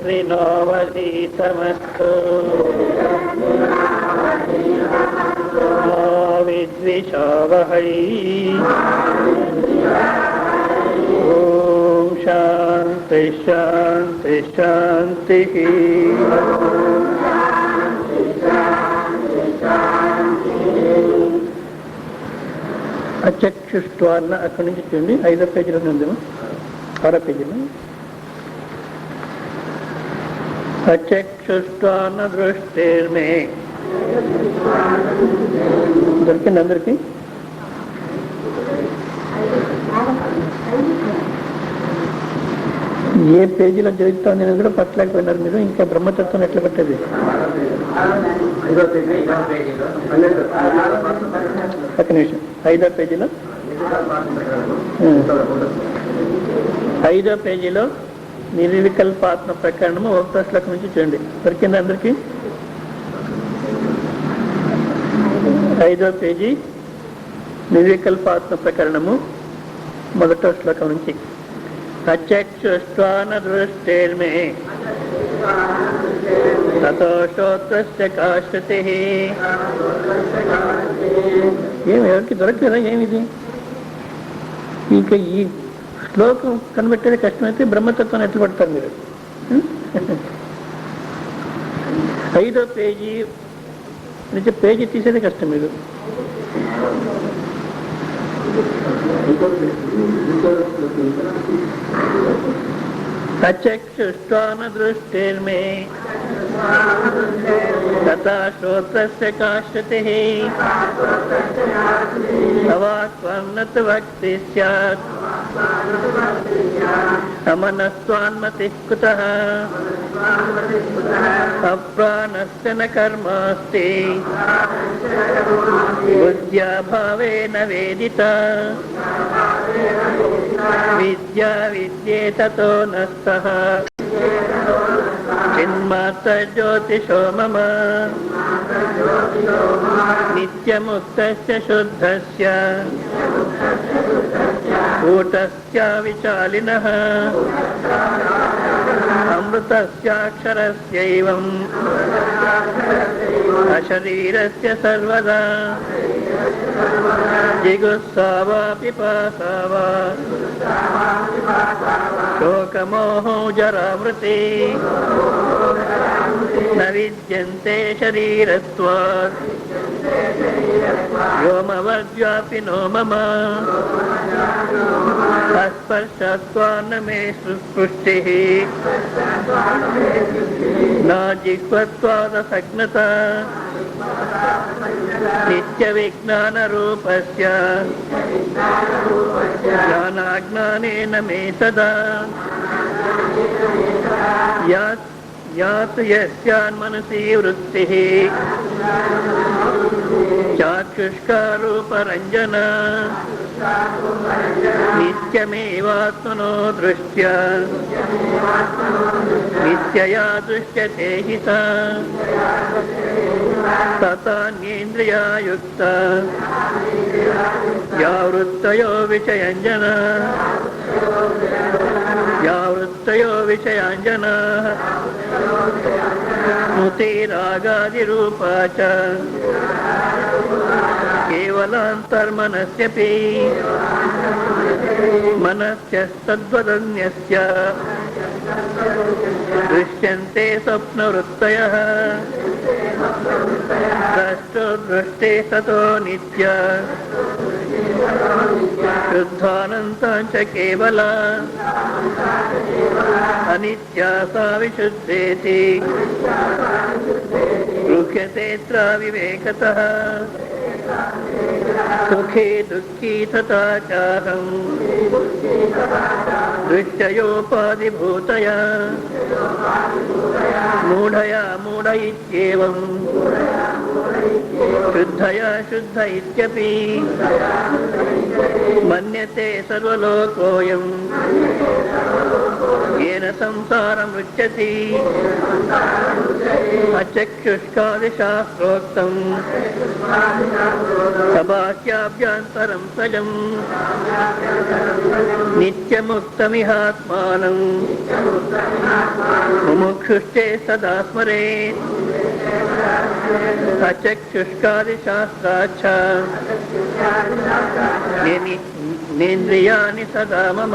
तैजस्विनोऽवधीतमस्तु मा विद्विषावहै। ॐ शान्ति शान्ति शान्तिः। అచక్షుష్ట్వాన్న అక్కడి నుంచి చూడండి, 5వ పేజీలో ఉందేమో, 6వ పేజీలో. అచక్షుష్ట్వాన్న దృష్టిర్మే. దొరికింది అందరికి? ఏ పేజీలో జరుగుతుంది అనేది కూడా పట్టలేకపోయినారు మీరు. ఇంకా బ్రహ్మతత్వం ఎట్లా పట్టేది? ఒక నిమిషం. 5వ పేజీలో 5వ పేజీలో నిర్వికల్పాత్మ ప్రకరణము 1వ శ్లోకం నుంచి చూడండి. దొరికింది అందరికి? 5వ పేజీ నిర్వికల్పాత్మ ప్రకరణము 1వ శ్లోకం నుంచి. అచక్షుష్ట్వాన దృష్టిర్మే తతో శ్రోత్రస్య కా శృతిః. ఎవరికి దొరకలేదా ఏమిది? ఇంకా ఈ శ్లోకం కనిపెట్టేది కష్టమైతే బ్రహ్మతత్వాన్ని ఎట్లా పడతారు మీరు? 5వ పేజీ నుంచి పేజీ తీసేది కష్టం మీరు. అచక్షుష్ట్వాన దృష్టిర్మే తథా శ్రోత్రస్య కా శృతిః అవాక్వన్నత భక్తి స్యాత్ అమనస్వాన్మతిః కుతః అప్రాణస్య న కర్మాస్తి బుద్ధ్యా భావేన వేదిత విద్యా విద్యేత తో నస్తః చిన్మాత్ర జ్యోతిషో మమ నిత్యముక్తస్య శుద్ధస్య కూటస్య విచాలినః అమృతస్యాక్షరస్యైవం అశరీరస్య సర్వదా జిగుప్సా పిపాసా వా శోకమోహో జరామృతి న విద్యంతే శరీరత్వాత్ వ్యోమవద్వ్యాపినో మమ అస్పర్శత్వాన్న మే స్పృష్టిః నా జిహ్వత్వాదసజ్ఞత నిత్య విజ్ఞాన రూపస్య జ్ఞానాజ్ఞానేన మే సదా యాతు యస్యాన్మనసి వృత్తిః చాక్షుష్కారూపరంజన నిత్యమేవాత్మనో దృష్ట్యా నిత్యయా దృశ్యతే హి సా తతాన్యేంద్రియాయుక్త యా వృత్తయో విషయాంజనా స్మృతిరాగాదిరూపా చ కేవలాంతర్మనస్యపి మనస్యస్తద్వదన్యస్య దృశ్యంతే స్వప్నవృత్తయః ద్రష్టో దృష్టే సతో నిత్య శుద్ధానంతం చ కేవల అనిత్యా సా విశుద్ధేతి గృహ్యతేత్ర వివేకతః సుఖే దుఃఖీ తథా చాహం దృశ్యయోపాధిభూతయా మూఢయా మూఢ ఇత్యేవం శుద్ధయా శుద్ధ ఇత్యపి మన్యతే సర్వలోకోయం येन संसारमुच्यते अचक्षुष्कादिशास्त्रोक्तम् सबाह्याभ्यन्तरं सजम् नित्यमुक्तमिहात्मानं मुमुक्षुश्चे सदा स्मरेत् अचक्षुष्कादिशास्त्राच्च नेन्द्रियाणि सदा मम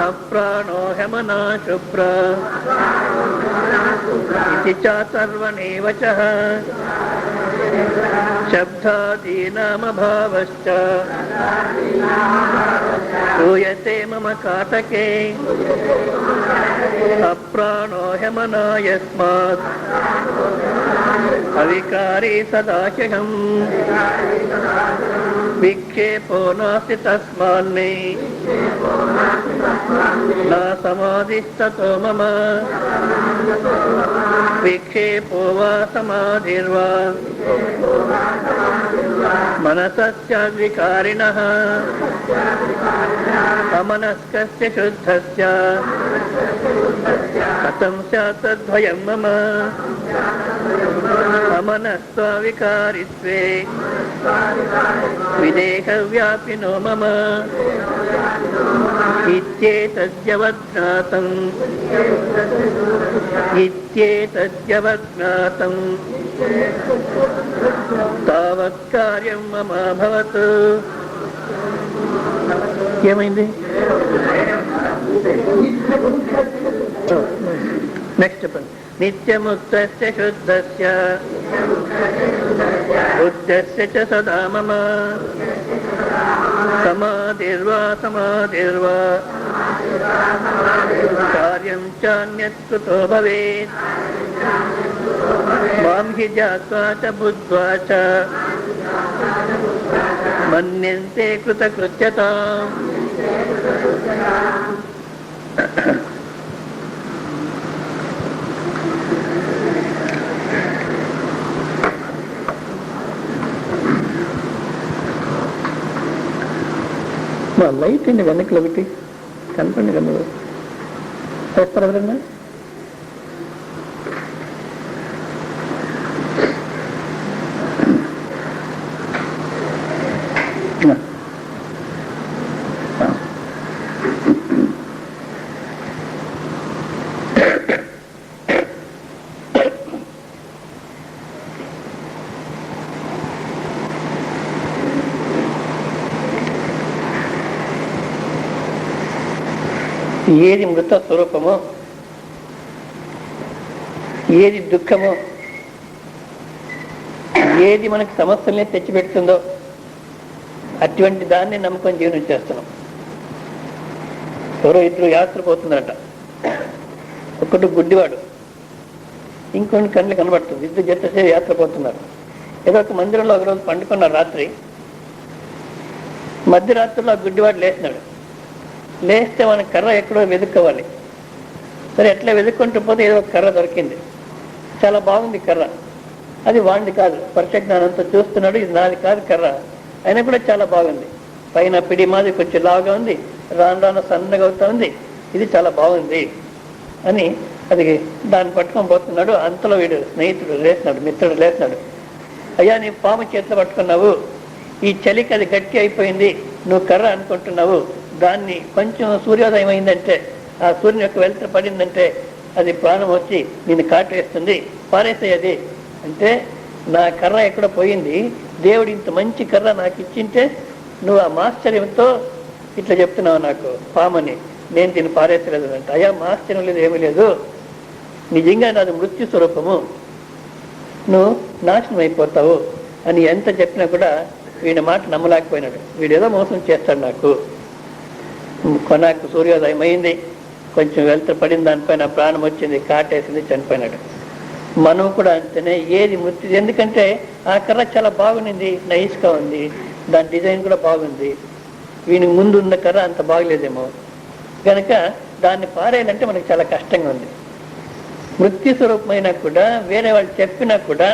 अप्राणो ह्यमना शुभ्र इति चातर्वणेव च शब्दादीनामभावश्च श्रूयते मम काटके अप्राणो ह्यमना यस्मात् अविकारी सदाशयम् विक्षेपो नास्ति तस्मान्मे न समाधिस्ततो मम विक्षेपो वा समाधिर्वा मनसस्य विकारिणः अमनस्कस्य शुद्धस्य कथं स्यात् तद्भयं मम अमनस्त्वविकारित्वे विदेहव्यापिनो मम इत्येतद्यवज्ञातं तावत् कार्यं मम अभवत्. ఏమైంది? నెక్స్ట్ చెప్పండి. నిత్యముక్తస్య శుద్ధస్య బుద్ధస్య చ సదా మమ సమాధిర్వా కార్యం చాన్యత్ కుతో భవేత్ మాం హి జ్ఞాత్వా చ బుద్ధ్వా చ మన్యంతే కృతకృత్యతాం. మా లైట్ అండి వెనక్కి ఒకటి కనపండి కదా చేస్తారు ఎవరన్నా? ఏది మృత స్వరూపమో, ఏది దుఃఖమో, ఏది మనకు సమస్యల్ని తెచ్చిపెడుతుందో అటువంటి దాన్ని నమ్మకం జీవనం చేస్తున్నాం. ఎవరో ఇద్దరు యాత్ర పోతున్నారట. ఒకటి గుడ్డివాడు, ఇంకొన్ని కళ్ళు కనబడుతుంది. ఇద్దరు జతసేపు యాత్ర పోతున్నారు. ఏదో ఒక మందిరంలో ఒకరోజు పండుకున్నారు. రాత్రి మధ్యరాత్రిలో ఆ గుడ్డివాడు లేచినాడు. లేస్తే మన కర్ర ఎక్కడో వెతుక్కోవాలి. సరే ఎట్లా వెతుక్కుంటూ పోతే ఏదో ఒక కర్ర దొరికింది. చాలా బాగుంది కర్ర. అది వాడిది కాదు. పరిచజ్ఞానంతో చూస్తున్నాడు, ఇది నాది కాదు కర్ర. అయినా కూడా చాలా బాగుంది. పైన పిడి మాది కొంచెం లావుగా ఉంది, రాను రాను సన్నగా అవుతా ఉంది. ఇది చాలా బాగుంది అని అది దాన్ని పట్టుకొని పోతున్నాడు. అంతలో వీడు స్నేహితుడు లేచినాడు, మిత్రుడు లేచినాడు. అయ్యా నీ పాము చేతిలో పట్టుకున్నావు, ఈ చలికి అది గట్టి అయిపోయింది, నువ్వు కర్ర అనుకుంటున్నావు. దాన్ని కొంచెం సూర్యోదయం అయిందంటే, ఆ సూర్యుని యొక్క వెలుతురు పడిందంటే అది ప్రాణం వచ్చి నిన్ను కాటేస్తుంది, పారేసేది అంటే నా కర్ర ఎక్కడ పోయింది, దేవుడు ఇంత మంచి కర్ర నాకు ఇచ్చింటే నువ్వు ఆ మాశ్చర్యంతో ఇట్లా చెప్తున్నావు నాకు పామని, నేను దీన్ని పారేసలేదు అంటే. అయ్యా మాశ్చర్యం లేదు, ఏమీ లేదు, నిజంగా నాది మృత్యు స్వరూపము, నువ్వు నాశనం అయిపోతావు అని ఎంత చెప్పినా కూడా వీడి మాట నమ్మలేకపోయినాడు. వీడేదో మోసం చేస్తాడు నాకు. కొనాకు సూర్యోదయం అయింది, కొంచెం వెలుతురు పడింది, దానిపైన ప్రాణం వచ్చింది, కాటేసింది, చనిపోయినాడు. మనం కూడా అంతేనే. ఏది మృత్యు, ఎందుకంటే ఆ కర్ర చాలా బాగుంది, నైస్గా ఉంది, దాని డిజైన్ కూడా బాగుంది. వీనికి ముందు ఉన్న కర్ర అంత బాగలేదేమో, కనుక దాన్ని పారేయాలంటే మనకు చాలా కష్టంగా ఉంది. మృత్యు స్వరూపమైనా కూడా వేరే వాళ్ళు చెప్పినా కూడా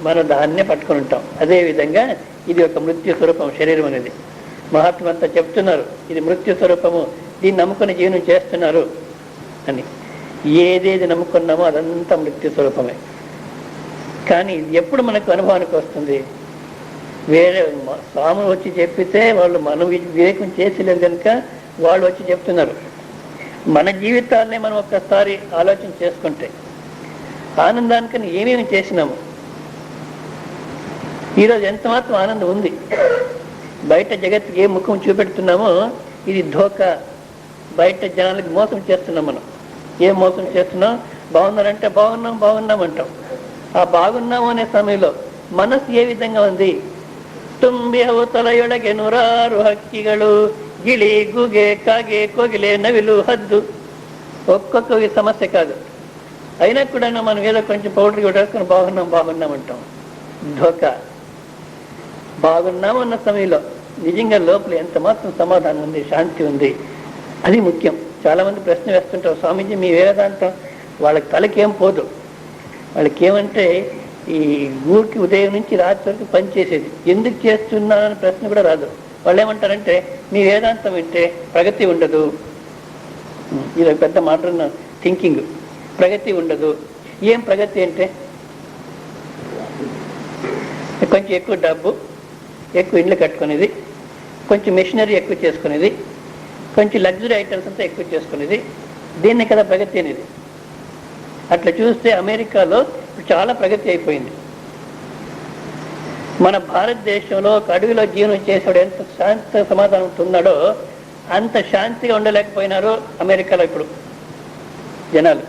మనం దాన్నే పట్టుకుని ఉంటాం. అదేవిధంగా ఇది ఒక మృత్యు స్వరూపం శరీరం అనేది. మహాత్ములంతా చెప్తున్నారు ఇది మృత్యు స్వరూపము, దీన్ని నమ్ముకుని జీవనం చేస్తున్నారు అని. ఏదేది నమ్ముకున్నామో అదంతా మృత్యు స్వరూపమే. కానీ ఎప్పుడు మనకు అనుభవానికి వస్తుంది? వేరే స్వాములు వచ్చి చెప్పితే వాళ్ళు మనం వివేకం చేసలేదు కనుక వాళ్ళు వచ్చి చెప్తున్నారు. మన జీవితాలనే మనం ఒక్కసారి ఆలోచన చేసుకుంటే ఆనందానికని ఏమేమి చేసినాము. ఈరోజు ఎంత మాత్రం ఆనందం ఉంది. బయట జగత్తుకి ఏ ముఖం చూపెడుతున్నామో ఇది ధోకా. బయట జనాలకి మోసం చేస్తున్నాం. మనం ఏం మోసం చేస్తున్నాం? బాగున్నారంటే బాగున్నాం అంటాం. ఆ బాగున్నాము అనే సమయంలో మనసు ఏ విధంగా ఉంది? ತುಂಬಿ ಅವತಲಯೊಳಗೆ ನೂರಾರು ಹಕ್ಕಿಗಳು, ಗಿಳಿ, ಗೂಗೆ, ಕಾಗೆ, కోగిలే, నవిలు, హద్దు. ఒక్కొక్క సమస్య కాదు. అయినా కూడా మనం ఏదో కొంచెం పౌడర్ కొట్టేసుకొని బాగున్నాం అంటాం. ధోకా. బాగున్నాము అన్న సమయంలో నిజంగా లోపల ఎంత మాత్రం సమాధానం ఉంది, శాంతి ఉంది, అది ముఖ్యం. చాలా మంది ప్రశ్న వేస్తుంటారు, స్వామీజీ మీ వేదాంతం వాళ్ళకి తలకేం పోదు. వాళ్ళకి ఏమంటే ఈ ఊరికి ఉదయం నుంచి రాత్రి వరకు పనిచేసేది, ఎందుకు చేస్తున్నానని ప్రశ్న కూడా రాదు. వాళ్ళు ఏమంటారంటే మీ వేదాంతం వింటే ప్రగతి ఉండదు. ఇది పెద్ద మోడర్న్ థింకింగ్. ప్రగతి ఉండదు. ఏం ప్రగతి అంటే కొంచెం ఎక్కువ డబ్బు, ఎక్కువ ఇండ్లు కట్టుకునేది, కొంచెం మెషినరీ ఎక్కువ చేసుకునేది, కొంచెం లగ్జరీ ఐటమ్స్ అంతా ఎక్కువ చేసుకునేది, దీన్ని కదా ప్రగతి అనేది. అట్లా చూస్తే అమెరికాలో చాలా ప్రగతి అయిపోయింది. మన భారతదేశంలో ఒక అడవిలో జీవనం చేసేవాడు ఎంత శాంత సమాధానం ఉన్నాడో అంత శాంతిగా ఉండలేకపోయినారు అమెరికాలో ఇప్పుడు జనాలు.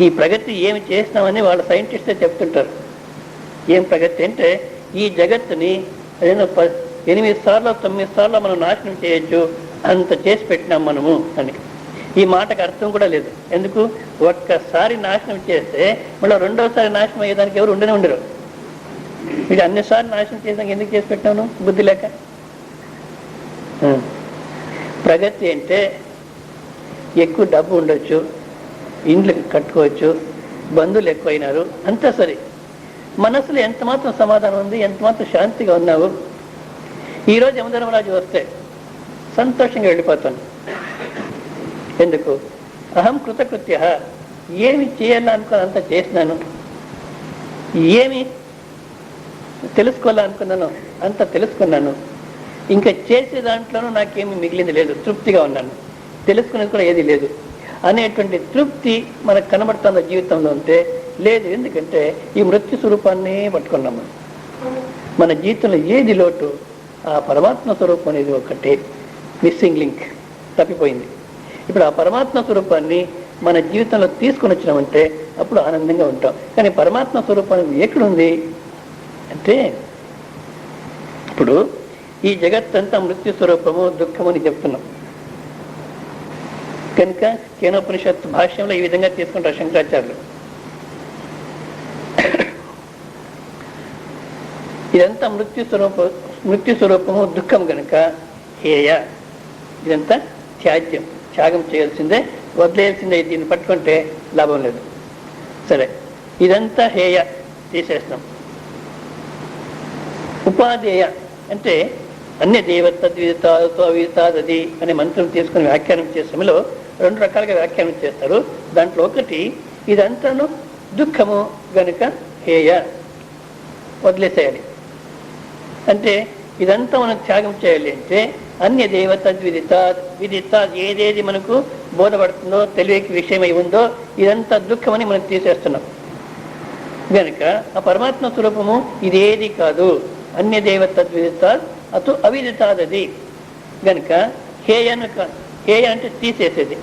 ఈ ప్రగతి ఏమి చేసినామని వాళ్ళ సైంటిస్టే చెప్తుంటారు. ఏం ప్రగతి అంటే ఈ జగత్తుని 8 సార్లు 9 సార్లు మనం నాశనం చేయొచ్చు, అంత చేసి పెట్టినాం మనము అని. ఈ మాటకు అర్థం కూడా లేదు. ఎందుకు? ఒక్కసారి నాశనం చేస్తే మళ్ళీ రెండోసారి నాశనం అయ్యేదానికి ఎవరు ఉండరు. మీరు అన్నిసార్లు నాశనం చేసాక ఎందుకు చేసి పెట్టాను? బుద్ధి లేక. ప్రగతి అంటే ఎక్కువ డబ్బు ఉండొచ్చు, ఇండ్లు కట్టుకోవచ్చు, బంధువులు ఎక్కువైనారు, అంతా సరే. మనసులో ఎంత మాత్రం సమాధానం ఉంది, ఎంత మాత్రం శాంతిగా ఉన్నావు. ఈరోజు యమధర్మరాజు వస్తే సంతోషంగా వెళ్ళిపోతాను. ఎందుకు? అహం కృతకృత్య. ఏమి చేయాలనుకుని అంత చేసినాను, ఏమి తెలుసుకోవాలనుకున్నాను అంత తెలుసుకున్నాను, ఇంకా చేసే దాంట్లోనూ నాకేమి మిగిలింది లేదు, తృప్తిగా ఉన్నాను, తెలుసుకునేది కూడా ఏది లేదు అనేటువంటి తృప్తి మనకు కనబడుతున్న జీవితంలో ఉంటే లేదు. ఎందుకంటే ఈ మృత్యు స్వరూపాన్ని పట్టుకున్నాము. మన జీవితంలో ఏది లోటు? ఆ పరమాత్మ స్వరూపం అనేది ఒకటే మిస్సింగ్ లింక్, తప్పిపోయింది. ఇప్పుడు ఆ పరమాత్మ స్వరూపాన్ని మన జీవితంలో తీసుకొని వచ్చినామంటే అప్పుడు ఆనందంగా ఉంటాం. కానీ పరమాత్మ స్వరూపం ఎక్కడుంది అంటే, ఇప్పుడు ఈ జగత్తంతా మృత్యు స్వరూపము, దుఃఖము అని చెప్తున్నాం కనుక కేనోపనిషత్ భాష్యంలో ఈ విధంగా తీసుకుంటారు శంకరాచార్యులు. ఇదంతా మృత్యు స్వరూపము, దుఃఖం కనుక హేయ, ఇదంతా త్యాజ్యం, త్యాగం చేయాల్సిందే, వదిలేయాల్సిందే. దీన్ని పట్టుకుంటే లాభం లేదు. సరే, ఇదంతా హేయ తీసేస్తాం. ఉపాధేయ అంటే అన్య దేవతద్విదితాతో అవిదితాదది అనే మంత్రం తీసుకుని వ్యాఖ్యానం చేసే సమయంలో 2 రకాలుగా వ్యాఖ్యానం చేస్తారు. దాంట్లో ఒకటి ఇదంతాను దుఃఖము గనుక హేయ, వదిలేసేయాలి. అంటే ఇదంతా మనం త్యాగం చేయాలి అంటే అన్య దేవతద్విదిత ఏదేది మనకు బోధపడుతుందో, తెలివికి విషయమై ఉందో ఇదంతా దుఃఖమని మనం తీసేస్తున్నాం గనుక ఆ పరమాత్మ స్వరూపము ఇదేది కాదు. అన్య దేవతద్విదిత అటు అవిదితాదది గనుక హేయ అంటే తీసేసేది.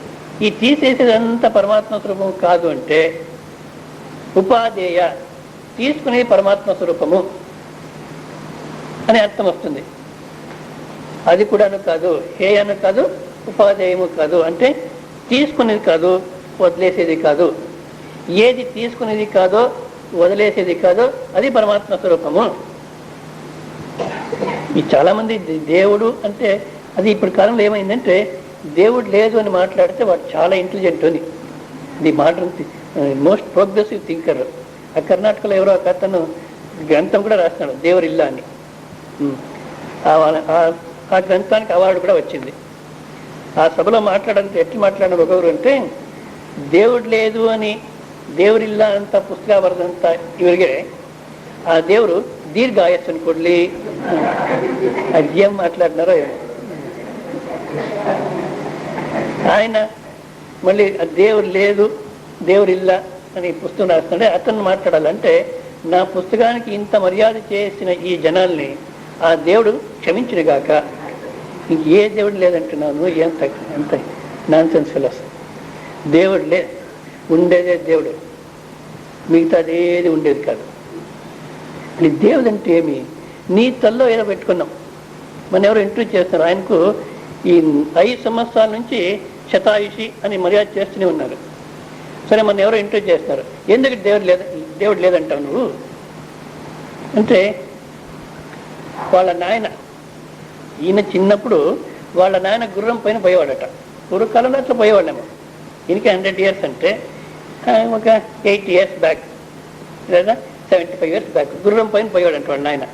ఈ తీసేసేదంతా పరమాత్మ స్వరూపము కాదు అంటే ఉపాధేయ, తీసుకునేది పరమాత్మ స్వరూపము అని అర్థం వస్తుంది. అది కూడాను కాదు, హేయను కాదు, ఉపాధేయము కాదు. అంటే తీసుకునేది కాదు, వదిలేసేది కాదు. ఏది తీసుకునేది కాదో, వదిలేసేది కాదో అది పరమాత్మ స్వరూపము. ఈ చాలా మంది దేవుడు అంటే అది ఇప్పుడు కాలంలో ఏమైందంటే దేవుడు లేదు అని మాట్లాడితే వాడు చాలా ఇంటెలిజెంట్ అని. ఇది మోడర్న్ మోస్ట్ ప్రోగ్రెసివ్ థింకర్. ఆ కర్ణాటకలో ఎవరో ఒక అతను గ్రంథం కూడా రాస్తున్నాడు, దేవుడు ఇల్లా అని. ఆ గ్రంథానికి అవార్డు కూడా వచ్చింది. ఆ సభలో మాట్లాడంటే ఎట్లు మాట్లాడిన ఒకరు అంటే, దేవుడు లేదు అని ದೇವರಿಲ್ಲ ಅಂತ ಪುಸ್ತಕ ಬರೆದಂತ ಇವರಿಗೆ ఆ దేవుడు దీర్ఘాయస్సుని కొడ్లి అదేం మాట్లాడినారో ఆయన మళ్ళీ దేవుడు లేదు దేవుడిల్ల అని పుస్తకం రాస్తుంటే అతను మాట్లాడాలంటే నా పుస్తకానికి ఇంత మర్యాద చేసిన ఈ జనాల్ని ఆ దేవుడు క్షమించునుగాక, ఇంక ఏ దేవుడు లేదంటున్నాను, ఎంత నాన్ సెన్స్ ఫెలోస్. దేవుడు లేదు, ఉండేదే దేవుడు, మిగతాదేది ఉండేది కాదు. అని దేవుడు అంటే ఏమి? నీ తల్లో ఏదో పెట్టుకున్నాం. మన ఎవరు ఇంటర్వ్యూ చేస్తున్నారు, ఆయనకు ఈ 5 సంవత్సరాల నుంచి శతాయుషి అని మర్యాద చేస్తూనే ఉన్నారు. సరే, మన ఎవరో ఇంటర్వ్యూ చేస్తున్నారు, ఎందుకు దేవుడు లేదంటావు నువ్వు అంటే, వాళ్ళ నాయన ఈయన చిన్నప్పుడు వాళ్ళ నాయన గుర్రం పైన పోయేవాడట. పూర్వకాలంలో అట్లా పోయేవాళ్ళేమో. ఈయనకి 100 years అంటే ఒక 8 years బ్యాక్ లేదా 75 years బ్యాక్ గుర్రం పైన పోయేవాడంట వాళ్ళ నాయన.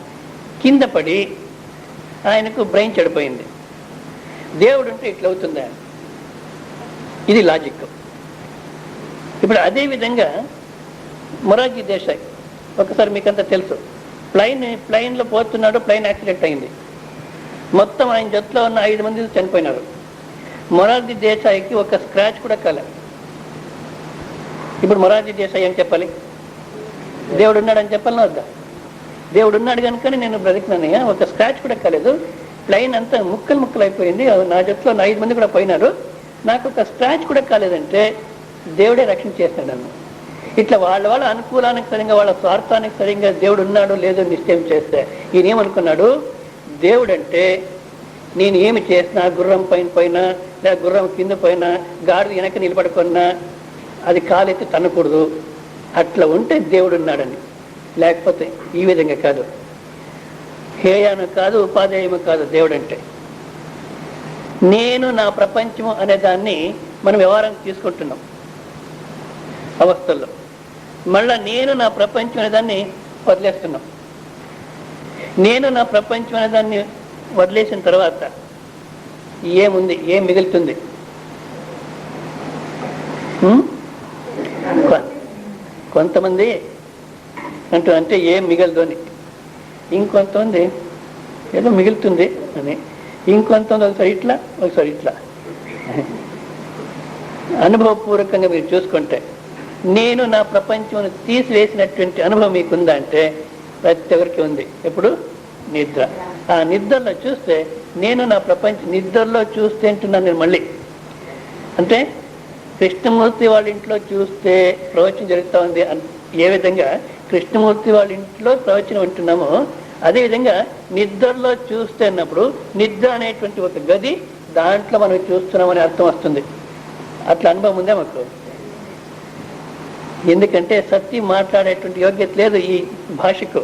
కింద పడి ఆయనకు బ్రెయిన్ చెడిపోయింది. దేవుడు అంటే ఇట్లా అవుతుందా? ఇది లాజిక్. ఇప్పుడు అదేవిధంగా మొరార్జీ దేశాయ్, ఒకసారి మీకంతా తెలుసు, ప్లైన్లో పోతున్నాడు, ప్లైన్ యాక్సిడెంట్ అయింది. మొత్తం ఆయన జట్టులో ఉన్న 5 మంది చనిపోయినారు. మొరార్జీ దేశాయ్కి ఒక స్క్రాచ్ కూడా కాలేదు. ఇప్పుడు మొరార్జీ దేశాయ్ ఏం చెప్పాలి? దేవుడు ఉన్నాడని చెప్పాలని వద్దా? దేవుడు ఉన్నాడు కనుకనే నేను బ్రతికినానయ్యా, ఒక స్క్రాచ్ కూడా కాలేదు, ప్లైన్ అంతా ముక్కలు అయిపోయింది, నా జట్టులో 5 మంది కూడా పోయినారు, నాకు ఒక స్క్రాచ్ కూడా కాలేదంటే దేవుడే రక్షణ చేస్తాడు నన్ను. ఇట్లా వాళ్ళ అనుకూలానికి సరిగ్గా, వాళ్ళ స్వార్థానికి సరిగ్గా దేవుడు ఉన్నాడో లేదో నిశ్చయం చేస్తే ఈయన ఏమనుకున్నాడు, దేవుడు అంటే నేను ఏమి చేసినా, గుర్రం పైన పోయినా లేదా గుర్రం కింద పోయినా, గాడిద వెనక నిలబడుకున్నా అది కాలెత్తి తన్నకూడదు, అట్లా ఉంటే దేవుడు ఉన్నాడని. లేకపోతే ఈ విధంగా కాదు, హేయాను కాదు, ఉపాధేయము కాదు. దేవుడు అంటే నేను నా ప్రపంచము అనే దాన్ని మనం వ్యవహారం తీసుకుంటున్నాం అవస్థల్లో. మళ్ళా నేను నా ప్రపంచం అనే దాన్ని వదిలేస్తున్నాం. నేను నా ప్రపంచం అనే దాన్ని వదిలేసిన తర్వాత ఏముంది, ఏం మిగులుతుంది? కొంతమంది అంటే ఏం మిగలదు అని, ఇంకొంతమంది ఏదో మిగులుతుంది అని, ఇంకొంతమంది ఒకసారి ఇట్లా అనుభవపూర్వకంగా మీరు చూసుకుంటే నేను నా ప్రపంచం తీసివేసినటువంటి అనుభవం మీకుందా అంటే ప్రతి ఒక్కరికి ఉంది. ఎప్పుడు? నిద్ర. ఆ నిద్రలో చూస్తే నేను నా ప్రపంచం నిద్రలో చూస్తే అంటున్నాను నేను. మళ్ళీ అంటే కృష్ణమూర్తి వాళ్ళ ఇంట్లో చూస్తే ప్రవచనం జరుగుతూ ఉంది, ఏ విధంగా కృష్ణమూర్తి వాళ్ళ ఇంట్లో ప్రవచనం వింటున్నామో అదేవిధంగా నిద్రలో చూస్తే అన్నప్పుడు నిద్ర అనేటువంటి ఒక గది, దాంట్లో మనం చూస్తున్నామని అర్థం వస్తుంది. అట్లా అనుభవం ఉందే మాకు. ఎందుకంటే సత్యం మాట్లాడేటువంటి యోగ్యత లేదు ఈ భాషకు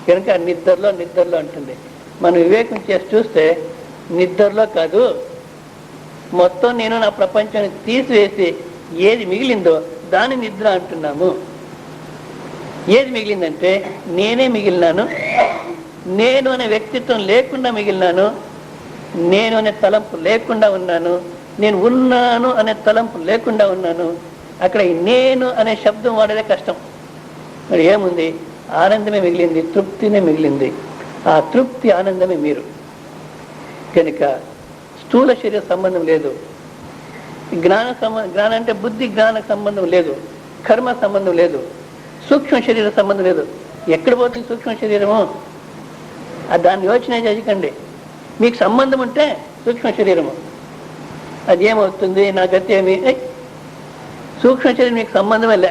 కనుక నిద్రలో అంటుంది. మనం వివేకం చేసి చూస్తే నిద్రలో కాదు, మొత్తం నేను నా ప్రపంచాన్ని తీసివేసి ఏది మిగిలిందో దాన్ని నిద్ర అంటున్నాము. ఏది మిగిలిందంటే నేనే మిగిలినాను, నేను అనే వ్యక్తిత్వం లేకుండా మిగిలినాను, నేను అనే తలంపు లేకుండా ఉన్నాను, నేను ఉన్నాను అనే తలంపు లేకుండా ఉన్నాను. అక్కడ నేను అనే శబ్దం వాడేదే కష్టం. మరి ఏముంది? ఆనందమే మిగిలింది, తృప్తినే మిగిలింది. ఆ తృప్తి ఆనందమే మీరు. కనుక స్థూల శరీర సంబంధం లేదు, జ్ఞానం అంటే బుద్ధి జ్ఞాన సంబంధం లేదు, కర్మ సంబంధం లేదు, సూక్ష్మ శరీర సంబంధం లేదు. ఎక్కడ పోతుంది సూక్ష్మ శరీరము? దాన్ని యోచన చేయకండి. మీకు సంబంధం ఉంటే సూక్ష్మ శరీరము అది ఏమవుతుంది, నా గతి ఏమి? సూక్ష్మ శరీరం మీకు సంబంధమే లే,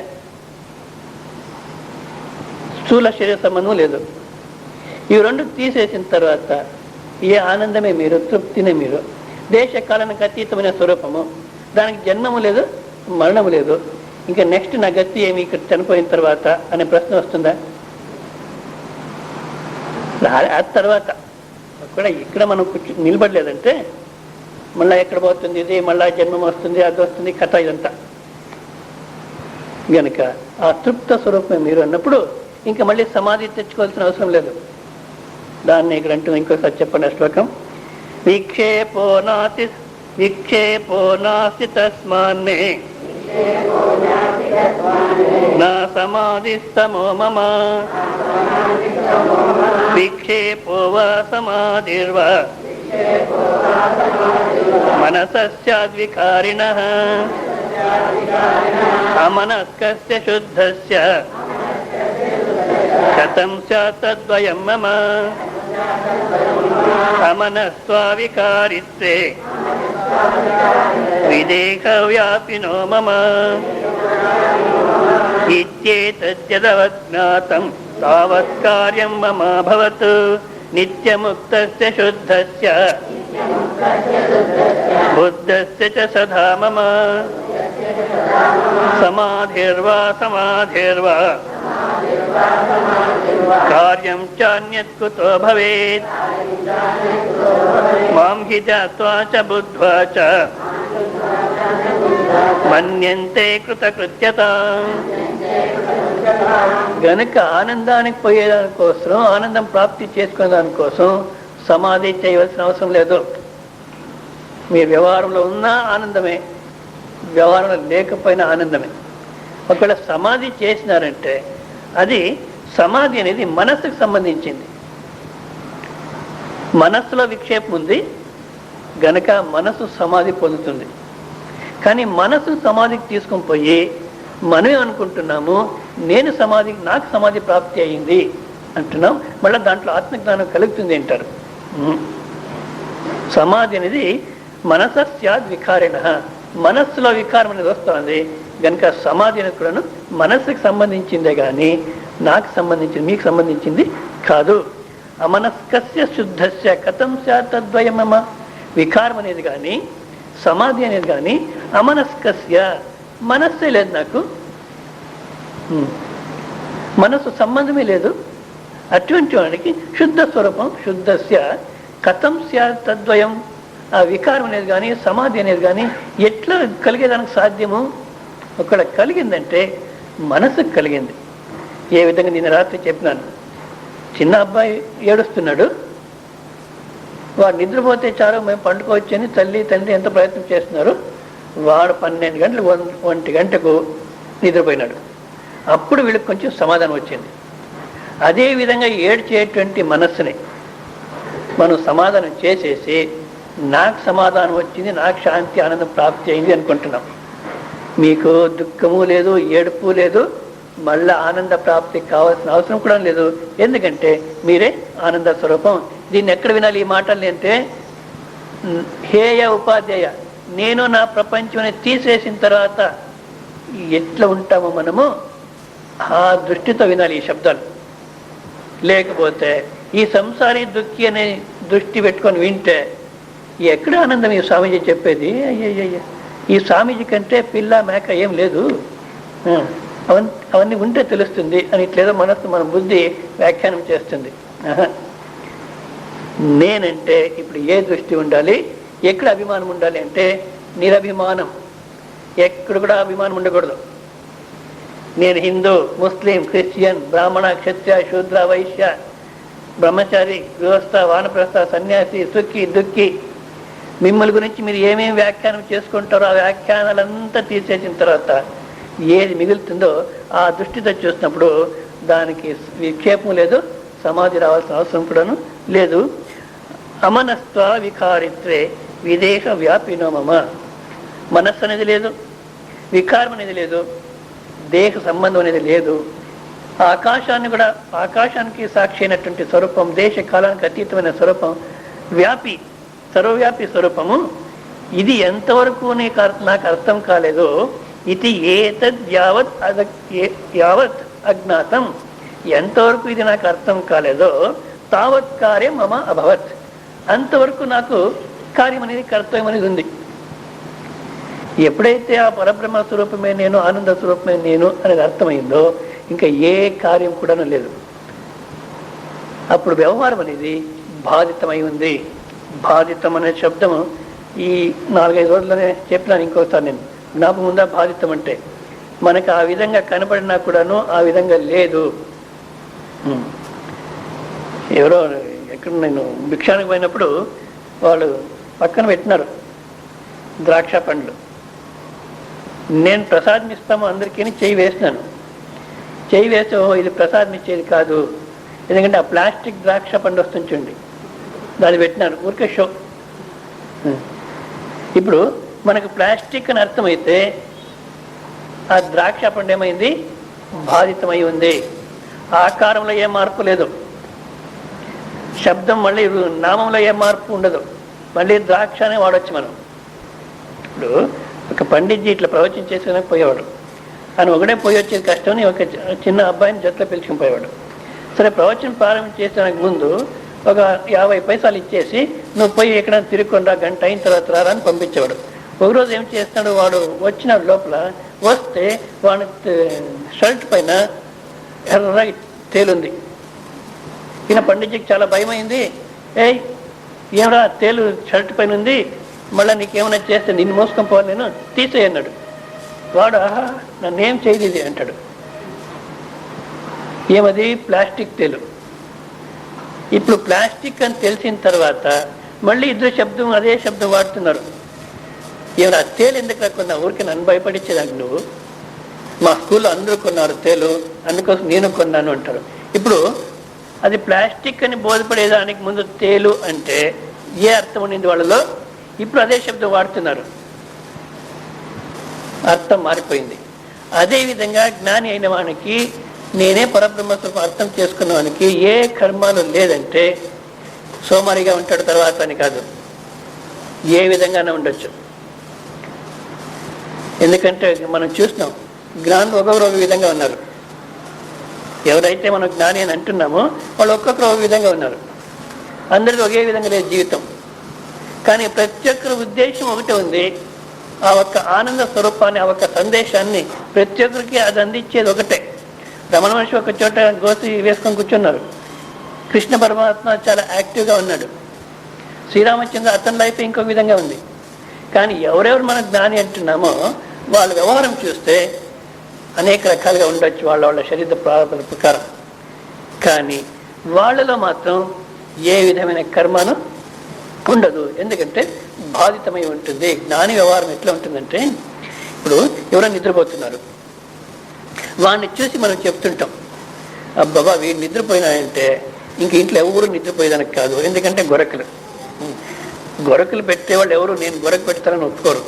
స్థూల శరీర సంబంధం లేదు. ఈ రెండు తీసేసిన తర్వాత ఏ ఆనందమే మీరు, తృప్తినే మీరు. దేశకాలానికి అతీతమైన స్వరూపము, దానికి జన్మము లేదు, మరణము లేదు. ఇంకా నెక్స్ట్ నా గతి ఏమి ఇక్కడ చనిపోయిన తర్వాత అనే ప్రశ్న వస్తుందా? ఆ తర్వాత కూడా ఇక్కడ మనం నిలబడలేదంటే మళ్ళీ ఎక్కడ పోతుంది ఇది, మళ్ళా జన్మం వస్తుంది, అది వస్తుంది, కథ ఇదంతా. కనుక ఆ తృప్త స్వరూపమే మీరు అన్నప్పుడు ఇంకా మళ్ళీ సమాధి తెచ్చుకోవాల్సిన అవసరం లేదు. దాన్ని ఇక్కడ అంటూ ఇంకోసారి చెప్పండి శ్లోకం. విక్షేపో నాతి విక్షేపో నాస్తి తస్మాన్నే నా సమాధిస్తమో మమ విక్షేపో వా సమాధిర్వా మనసస్యాద్వికారిణః అమనస్కస్య శుద్ధస్య కథం స్యాత్ తద్వయం మమ అమనస్వావికారిత్వే విదేహవ్యాపినో మమ ఇత్యేతద్యదవజ్ఞాతం తావత్ కార్యం మమ భవత్ నిత్యముక్తస్య శుద్ధస్య బుద్ధస్య చ సదా మమ సమాధిర్వా సమాధిర్వా కార్యం చాన్యత్ కుతో భవేత్ మాం హి జ్ఞాత్వా చ బుద్ధ్వా చ మన్యంతే కృతకృత్యతాం. గనుక ఆనందానికి పోయేదానికోసం, ఆనందం ప్రాప్తి చేసుకునే దానికోసం సమాధి చేయవలసిన అవసరం లేదు. మీరు వ్యవహారంలో ఉన్నా ఆనందమే, వ్యవహారంలో లేకపోయినా ఆనందమే. ఒకవేళ సమాధి చేసినారంటే అది సమాధి అనేది మనస్సుకు సంబంధించింది. మనస్సులో విక్షేపం ఉంది గనక మనసు సమాధి పొందుతుంది. కానీ మనసు సమాధికి తీసుకొని పోయి మనమే అనుకుంటున్నాము నేను సమాధికి, నాకు సమాధి ప్రాప్తి అయింది అంటున్నాం. మళ్ళీ దాంట్లో ఆత్మజ్ఞానం కలుగుతుంది అంటారు. సమాధి అనేది మనసస్యాద్ వికారిణ, మనస్సులో వికారం అనేది వస్తుంది కనుక సమాధి అనేది కూడాను మనస్సుకు సంబంధించిందే కానీ నాకు సంబంధించింది, మీకు సంబంధించింది కాదు. అమనస్కస్య శుద్ధస్య కథం స్యాత్ తద్వయం మమ. వికారం అనేది కానీ సమాధి అనేది కానీ అమనస్కస్య, మనస్సే లేదు, నాకు మనస్సు సంబంధమే లేదు. అటువంటి వాడికి శుద్ధ స్వరూపం శుద్ధస్య కథం స్యాత్ తద్వయం. ఆ వికారం అనేది కానీ సమాధి అనేది కానీ ఎట్లా కలిగేదానికి సాధ్యము? ఒకవేళ కలిగిందంటే మనసుకు కలిగింది. ఏ విధంగా నేను రాత్రి చెప్పినాను, చిన్న అబ్బాయి ఏడుస్తున్నాడు, వాడు నిద్రపోతే చాలు మేము పండుకోవచ్చని తల్లి తండ్రి ఎంత ప్రయత్నం చేస్తున్నారు. వాడు 12 గంటలు 1 గంటకు నిద్రపోయినాడు. అప్పుడు వీళ్ళకి కొంచెం సమాధానం వచ్చింది. అదేవిధంగా ఏడ్చేటువంటి మనస్సుని మనం సమాధానం చేసేసి నాకు సమాధానం వచ్చింది, నాకు శాంతి ఆనందం ప్రాప్తి అయింది అనుకుంటున్నాం. మీకు దుఃఖము లేదు, ఏడుపు లేదు, మళ్ళా ఆనంద ప్రాప్తి కావాల్సిన అవసరం కూడా లేదు. ఎందుకంటే మీరే ఆనంద స్వరూపం. దీన్ని ఎక్కడ వినాలి ఈ మాటల్ని అంటే, హేయ ఉపాధ్యాయ, నేను నా ప్రపంచం తీసేసిన తర్వాత ఎట్లా ఉంటామో మనము ఆ దృష్టితో వినాలి ఈ శబ్దాలు. లేకపోతే ఈ సంసారి దుఃఖి అనే దృష్టి పెట్టుకొని వింటే ఎక్కడ ఆనందం ఈ స్వామీజీ చెప్పేది? అయ్యయ్య, ఈ స్వామీజీ కంటే పిల్ల మేక ఏం లేదు, అవన్నీ ఉంటే తెలుస్తుంది అని ఇట్లేదో మనస్సు, మన బుద్ధి వ్యాఖ్యానం చేస్తుంది. నేనంటే ఇప్పుడు ఏ దృష్టి ఉండాలి, ఎక్కడ అభిమానం ఉండాలి అంటే నిరభిమానం. ఎక్కడ కూడా అభిమానం ఉండకూడదు. నేను హిందూ, ముస్లిం, క్రిస్టియన్, బ్రాహ్మణ, క్షత్రియ, శూద్ర, వైశ్య, బ్రహ్మచారి, గృహస్థ, వానప్రస్థ, సన్యాసి, సుఖి, దుఃఖి, మిమ్మల్ని గురించి మీరు ఏమేమి వ్యాఖ్యానం చేసుకుంటారో ఆ వ్యాఖ్యానాలంతా తీసేసిన తర్వాత ఏది మిగులుతుందో ఆ దృష్టితో చూసినప్పుడు దానికి విక్షేపం లేదు, సమాధి రావాల్సిన అవసరం కూడాను లేదు. అమనస్వ వికారిత్వే విదేహ వ్యాపినో మమ. మనస్సు అనేది లేదు, వికారం అనేది లేదు, దేహ సంబంధం అనేది లేదు. ఆకాశాన్ని కూడా, ఆకాశానికి సాక్షి అయినటువంటి స్వరూపం, దేశ కాలానికి అతీతమైన స్వరూపం, వ్యాపి, సర్వవ్యాపి స్వరూపము. ఇది ఎంతవరకు నాకు అర్థం కాలేదో, ఇది ఏతద్ యావత్ అజ్ఞాతం, ఎంతవరకు ఇది నాకు అర్థం కాలేదో తావత్ కార్యం మమ అభవత్, అంతవరకు నాకు కార్యం అనేది, కర్తవ్యం అనేది ఉంది. ఎప్పుడైతే ఆ పరబ్రహ్మ స్వరూపమే నేను, ఆనంద స్వరూపమే నేను అనేది అర్థమైందో ఇంకా ఏ కార్యం కూడా లేదు. అప్పుడు వ్యవహారం అనేది బాధితమై ఉంది. బాధితం అనే శబ్దము ఈ 4-5 రోజుల్లోనే చెప్పినాను. ఇంకోసారి నేను జ్ఞాపకం ఉందా? బాధితం అంటే మనకు ఆ విధంగా కనపడినా కూడాను ఆ విధంగా లేదు. ఎవరో ఎక్కడ నేను భిక్షానికి పోయినప్పుడు వాళ్ళు పక్కన పెట్టినారు, ద్రాక్ష పండ్లు. నేను ప్రసాదం ఇస్తాము అందరికీ చెయ్యి వేసినాను. చెయ్యి వేస్తే ఇది ప్రసాదం ఇచ్చేది కాదు, ఎందుకంటే ఆ ప్లాస్టిక్ ద్రాక్ష పండు వస్తుంది చూడండి, దాన్ని పెట్టినారు ఊరికే షో. ఇప్పుడు మనకు ప్లాస్టిక్ అని అర్థమైతే ఆ ద్రాక్ష పండు ఏమైంది? బాధితమై ఉంది. ఆకారంలో ఏ మార్పు లేదు, శబ్దం మళ్ళీ నామంలో ఏ మార్పు ఉండదు, మళ్ళీ ద్రాక్ష అనే వాడచ్చు మనం. ఇప్పుడు ఒక పండిట్జీ ఇట్లా ప్రవచనం చేసుకుని పోయేవాడు, అని ఒకటే పోయి వచ్చేది కష్టమని ఒక చిన్న అబ్బాయిని జట్లో పిలుచుకుని పోయేవాడు. సరే ప్రవచనం ప్రారంభించేసానికి ముందు ఒక 50 పైసలు ఇచ్చేసి నువ్వు పోయి ఎక్కడైనా తిరుగుకుండా గంట అయిన తర్వాత రారా అని పంపించేవాడు. ఒకరోజు ఏం చేస్తాడు, వాడు వచ్చినాడు, లోపల వస్తే వాడి షర్ట్ పైన ఎర్ర తేలుంది. ఈయన పండిట్జీకి చాలా భయమైంది. ఏయ్ ఏమరా తేలు షర్ట్ పైన ఉంది, మళ్ళీ నీకేమైనా చేస్తే నిన్ను మోసుకొని పోవాలి, నేను తీసేయన్నాడు. వాడు ఆహా నన్నేం చేయదు ఇది అంటాడు. ఏమది? ప్లాస్టిక్ తేలు. ఇప్పుడు ప్లాస్టిక్ అని తెలిసిన తర్వాత మళ్ళీ ఇద్దరు శబ్దం అదే శబ్దం వాడుతున్నారు. ఏమైనా తేలు ఎందుకు రాకున్నా? ఊరికి నన్ను భయపడించేదానికి నువ్వు, మా స్కూల్లో అందరూ కొన్నారు తేలు, అందుకోసం నేను కొన్నాను అంటారు. ఇప్పుడు అది ప్లాస్టిక్ అని బోధపడేదానికి ముందు తేలు అంటే ఏ అర్థం ఉండింది వాళ్ళలో? ఇప్పుడు అదే శబ్దం వాడుతున్నారు, అర్థం మారిపోయింది. అదేవిధంగా జ్ఞాని అయిన వానికి, నేనే పరబ్రహ్మస్వరూపం అర్థం చేసుకున్న వానికి ఏ కర్మాలు లేదంటే సోమారిగా ఉంటాడు తర్వాత అని కాదు, ఏ విధంగానే ఉండొచ్చు. ఎందుకంటే మనం చూస్తున్నాం, జ్ఞానులు ఒక్కొక్కరు ఒక విధంగా ఉన్నారు. ఎవరైతే మనం జ్ఞాని అని అంటున్నామో వాళ్ళు ఒక్కొక్కరు ఒక విధంగా ఉన్నారు. అందరికీ ఒకే విధంగా లేదు జీవితం. కానీ ప్రతి ఒక్కరి ఉద్దేశం ఒకటే ఉంది, ఆ ఒక్క ఆనంద స్వరూపాన్ని, ఆ ఒక్క సందేశాన్ని ప్రతి ఒక్కరికి అది అందించేది ఒకటే. రమణ మహర్షి ఒక చోట గోసి వేసుకొని కూర్చున్నారు. కృష్ణ పరమాత్మ చాలా యాక్టివ్గా ఉన్నాడు. శ్రీరామచంద్ర అతని లైఫ్ ఇంకొక విధంగా ఉంది. కానీ ఎవరెవరు మన జ్ఞాని అంటున్నామో వాళ్ళ వ్యవహారం చూస్తే అనేక రకాలుగా ఉండొచ్చు, వాళ్ళ వాళ్ళ శరీర ప్రారంభ ప్రకారం. కానీ వాళ్ళలో మాత్రం ఏ విధమైన కర్మను ఉండదు, ఎందుకంటే బాధితమై ఉంటుంది. జ్ఞాని వ్యవహారం ఎట్లా ఉంటుందంటే, ఇప్పుడు ఎవరైనా నిద్రపోతున్నారు, వాడిని చూసి మనం చెప్తుంటాం, అబ్బాబా వీడు నిద్రపోయినాయంటే ఇంక ఇంట్లో ఎవరు నిద్రపోయేదానికి కాదు, ఎందుకంటే గొరకలు పెట్టేవాళ్ళు ఎవరు నేను గొరక పెడతారని ఒప్పుకోరు.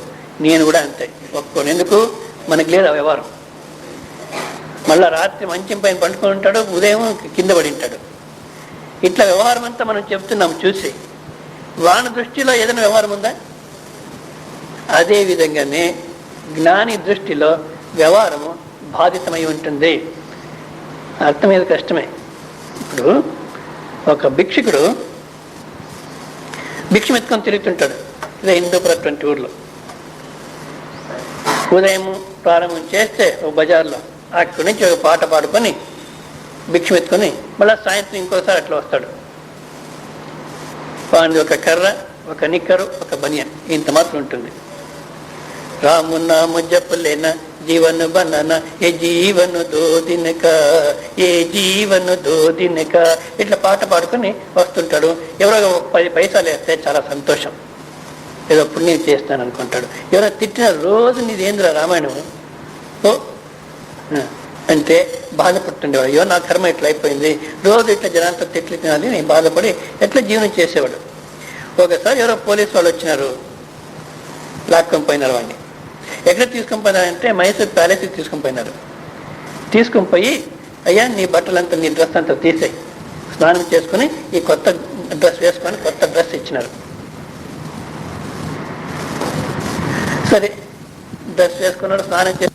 నేను కూడా అంతే ఒప్పుకోను, ఎందుకు? మనకు లేదు ఆ వ్యవహారం. మళ్ళీ రాత్రి మంచం పైన పండుకొని ఉంటాడు, ఉదయం కింద పడి ఉంటాడు. ఇట్లా వ్యవహారం అంతా మనం చెప్తున్నాం చూసి. వాని దృష్టిలో ఏదైనా వ్యవహారం ఉందా? అదే విధంగానే జ్ఞాని దృష్టిలో వ్యవహారము బాధితమై ఉంటుంది. అర్థమయ్యేది కష్టమే. ఇప్పుడు ఒక భిక్షుకుడు భిక్షం ఎత్తుకొని తిరుగుతుంటాడు, ఇదే హిందూపుర 20 ఊర్లో. ఉదయం ప్రారంభం చేస్తే ఒక బజార్లో అక్కడి నుంచి ఒక పాట పాడుకొని భిక్షం ఎత్తుకొని మళ్ళీ సాయంత్రం ఇంకోసారి అట్లా వస్తాడు. వాడిది ఒక కర్ర, ఒక నిక్కరు, ఒక బనియన్, ఇంత మాత్రం ఉంటుంది. రామునామ జపలేనా జీవన బనన ఏ జీవను దోదినక, ఏ జీవను దోదినక, ఇట్లా పాట పాడుకొని వస్తుంటాడు. ఎవరో 10 పైసలు వేస్తే చాలా సంతోషం, ఏదో పుణ్యం చేస్తాను అనుకుంటాడు. ఎవరో తిట్టిన రోజు నీదేంద్ర రామాయణం ఓ అంటే బాధపడుతుండేవాడు. అయ్యో నా కర్మ ఇట్లా అయిపోయింది, రోజు ఇట్లా జనాలతో తిట్లు తినాలి నేను బాధపడి ఎట్లా జీవనం చేసేవాడు. ఒకసారి ఎవరో పోలీసు వాళ్ళు వచ్చినారు, లాక్కొని పోయినారు వాడిని. ఎక్కడ తీసుకొని పోయినారంటే మైసూర్ ప్యాలెస్కి తీసుకొని పోయినారు. తీసుకొని పోయి, అయ్యా నీ బట్టలంతా, నీ డ్రెస్ అంతా తీసేయి, స్నానం చేసుకుని ఈ కొత్త డ్రెస్ వేసుకొని కొత్త డ్రెస్ ఇచ్చినారు. సరే డ్రెస్ వేసుకున్నాడు, స్నానం చేసి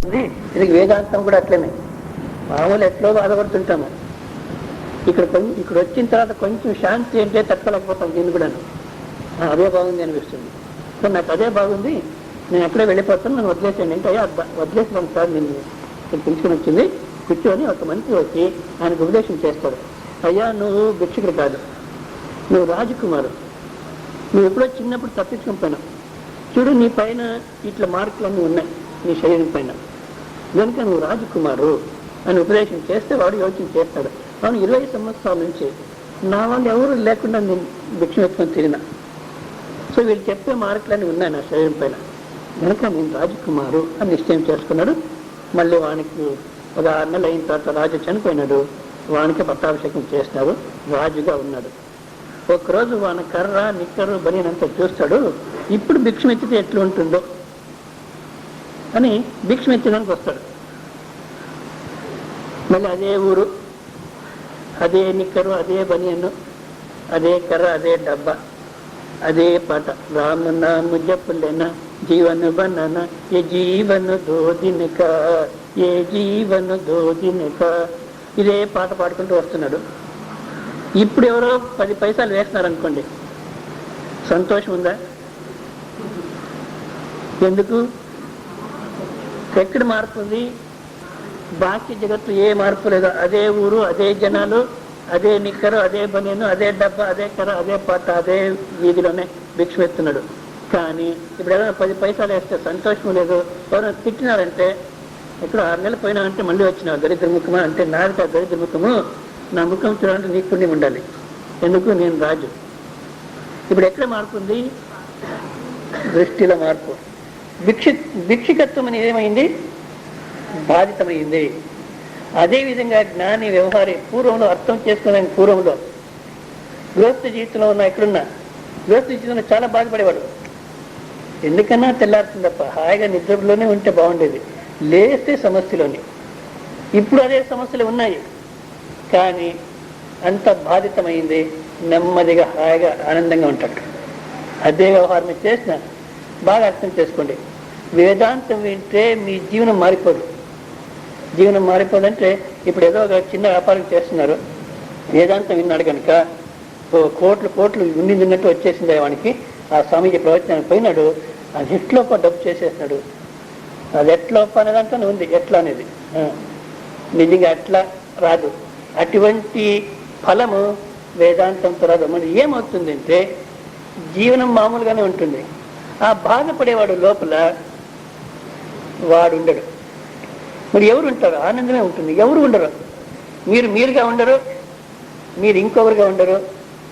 ఇది వేదాంతం కూడా అట్లనే. మామూలు ఎట్లో బాధపడుతుంటాము, ఇక్కడ వచ్చిన తర్వాత కొంచెం శాంతి అంటే తట్టుకోలేకపోతాం. దీన్ని కూడా అదే బాగుంది అనిపిస్తుంది. సో నాకు అదే బాగుంది, నేను అక్కడే వెళ్ళిపోతాను, నన్ను వదిలేసాను అంటే అయ్యా వదిలేసాను సార్, నేను పిలుచుకుని వచ్చింది కూర్చొని ఒక మనిషి వచ్చి ఆయనకు ఉపదేశం చేస్తాడు. అయ్యా నువ్వు భిక్షకుడు కాదు, నువ్వు రాజకుమారు, నువ్వు ఎప్పుడో చిన్నప్పుడు తప్పించుకుని పోయినావు. చూడు నీ పైన ఇట్లా మార్కులన్నీ ఉన్నాయి నీ శరీరం పైన, కనుక నువ్వు రాజకుమారు అని ఉపదేశం చేస్తే వాడు యోచన చేస్తాడు. అవును 20 సంవత్సరాల నుంచి నా వాళ్ళు ఎవరు లేకుండా నేను భిక్ష ఎత్తుకొని తిరిగినా, సో వీళ్ళు చెప్పే మార్కులన్నీ ఉన్నాయి నా శరీరం పైన, కనుక నేను రాజకుమారు అని నిశ్చయం చేసుకున్నాడు. మళ్ళీ వానికి ఒక 6 నెలలు అయిన తర్వాత రాజు చనిపోయినాడు, వానికి పట్టాభిషేకం చేస్తాడు, రాజుగా ఉన్నాడు. ఒకరోజు వాని కర్ర నిక్కరు బనినంతా చూస్తాడు, ఇప్పుడు భిక్షం ఎత్తితే ఎట్లా ఉంటుందో అని భిక్షం ఎత్తడానికి వస్తాడు. మళ్ళీ అదే ఊరు, అదే నిక్కరు, అదే బనియను, అదే కర్ర, అదే డబ్బా, అదే పాట, రాము నాము జపులేనా జీవన బనన ఏ జీవన దోదినక ఏ జీవన దోదినక, ఇదే పాట పాడుకుంటూ వస్తున్నాడు. ఇప్పుడు ఎవరో 10 పైసలు వేస్తున్నారనుకోండి, సంతోషం ఉందా? ఎందుకు? ఎక్కడ మార్పు ఉంది? బాకీ జగత్తు ఏ మార్పు లేదు. అదే ఊరు, అదే జనాలు, అదే నిక్కరు, అదే బనీను, అదే డబ్బా, అదే కర్ర, అదే పాట, అదే వీధిలోనే భిక్ష ఎత్తున్నాడు. కానీ ఇప్పుడు ఏదైనా 10 పైసలు వేస్తే సంతోషం లేదు. ఎవరైనా తిట్టినారంటే, ఇక్కడ 6 నెలలు పోయినా అంటే మళ్ళీ వచ్చినావు దరిద్ర ముఖమా అంటే, నాది ఆ దరిద్ర ముఖము, నా ముఖం చూడాలంటే నీకు పుణ్యం ఉండాలి. ఎందుకు? నేను రాజు. ఇప్పుడు ఎక్కడ మార్పు ఉంది? దృష్టిలో మార్పు. భిక్షికత్వం అని ఏమైంది? బాధితమైంది. అదేవిధంగా జ్ఞాని వ్యవహారి పూర్వంలో అర్థం చేసుకునే పూర్వంలో గృహస్థ జీవితంలో ఉన్న ఎక్కడున్నా గృహస్థ జీవితంలో చాలా బాధపడేవాడు. ఎందుకన్నా తెల్లారుతుంది తప్ప, హాయిగా నిద్రలోనే ఉంటే బాగుండేది, లేస్తే సమస్యలోని. ఇప్పుడు అదే సమస్యలు ఉన్నాయి, కానీ అంత బాధితమైంది, నెమ్మదిగా హాయిగా ఆనందంగా ఉంటాడు. అదే వ్యవహారం చేసిన బాగా అర్థం చేసుకోండి. వేదాంతం వింటే మీ జీవనం మారిపోదు. జీవనం మారిపోదంటే, ఇప్పుడు ఏదో ఒక చిన్న వ్యాపారం చేస్తున్నారు, వేదాంతం విన్నాడు కనుక కోట్లు ఉన్నట్టు వచ్చేసింది వానికి. ఆ స్వామీజీ ప్రవచనానికి పోయినాడు, అది ఎట్లోప డబ్బు చేసేసినాడు. అది ఎట్లోప అనేదంతా ఉంది, ఎట్లా అనేది నిజంగా అట్లా రాదు. అటువంటి ఫలము వేదాంతంతో రాదు. మరి ఏమవుతుందంటే జీవనం మామూలుగానే ఉంటుంది. ఆ బాధపడేవాడు లోపల వాడు ఉండడు. మరి ఎవరు ఉంటారు? ఆనందమే ఉంటుంది. ఎవరు ఉండరు. మీరుగా ఉండరు, మీరు ఇంకొకరుగా ఉండరు,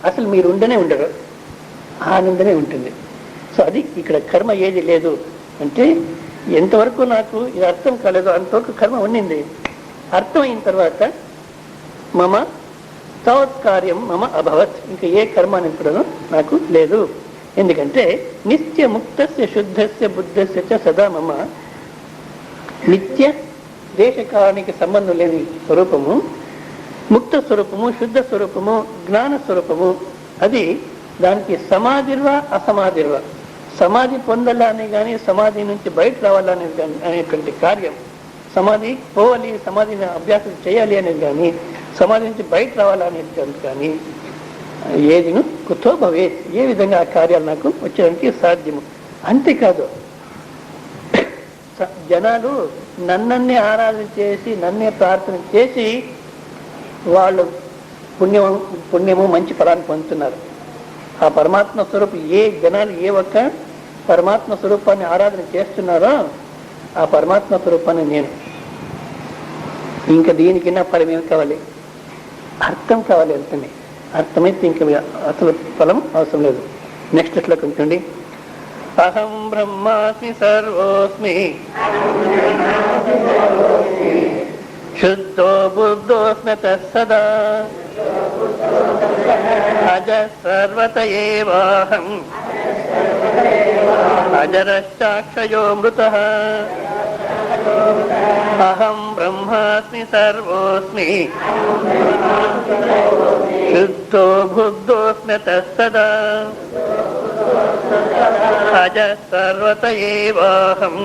అసలు మీరు ఉండనే ఉండరు, ఆనందమే ఉంటుంది. సో అది ఇక్కడ కర్మ ఏది లేదు అంటే, ఎంతవరకు నాకు ఇది అర్థం కాలేదు అంతవరకు కర్మ ఉండింది. అర్థమైన తర్వాత మమ తావత్ కార్యం మమ అభవత్, ఇంకా ఏ కర్మ అనేది నాకు లేదు. ఎందుకంటే నిత్య ముక్తస్య శుద్ధస్య బుద్ధస్య చ సదా మమ, నిత్య దేశకాలానికి సంబంధం లేని స్వరూపము, ముక్త స్వరూపము, శుద్ధ స్వరూపము, జ్ఞాన స్వరూపము. అది దానికి సమాధిర్వా అసమాధిర్వా, సమాధి పొందాలని కానీ సమాధి నుంచి బయట రావాలనేది కానీ అనేటువంటి కార్యం, సమాధి పోవాలి, సమాధిని అభ్యాసం చేయాలి అనేది కానీ, సమాధి నుంచి బయట రావాలనేది కానీ ఏదిను కుతో భవే, ఏ విధంగా ఆ కార్యాలు నాకు వచ్చేదానికి సాధ్యము. అంతేకాదు, జనాలు నన్నే ఆరాధన చేసి నన్నే ప్రార్థన చేసి వాళ్ళు పుణ్యము మంచి ఫలాన్ని పొందుతున్నారు. ఆ పరమాత్మ స్వరూపం ఏ జనాలు ఏ ఒక్క పరమాత్మ స్వరూపాన్ని ఆరాధన చేస్తున్నారో ఆ పరమాత్మ స్వరూపాన్ని నేను. ఇంకా దీనికన్నా ఫలం ఏమి కావాలి? అర్థం కావాలి. అంతనే అర్థమైతే ఇంకా అసలు ఫలం అవసరం లేదు. నెక్స్ట్ ఎట్లా కొంచండి. అహం బ్రహ్మాస్మి సర్వోస్మి శుద్ధో బుద్ధోస్మి తస్సదా అజ సర్వత ఏవాహం అజరశ్చాక్షయో మృతః అహం బ్రహ్మాస్మి సర్వోస్మి శుద్ధో బుద్ధోస్మి తస్సదా అజ సర్వత ఏవాహం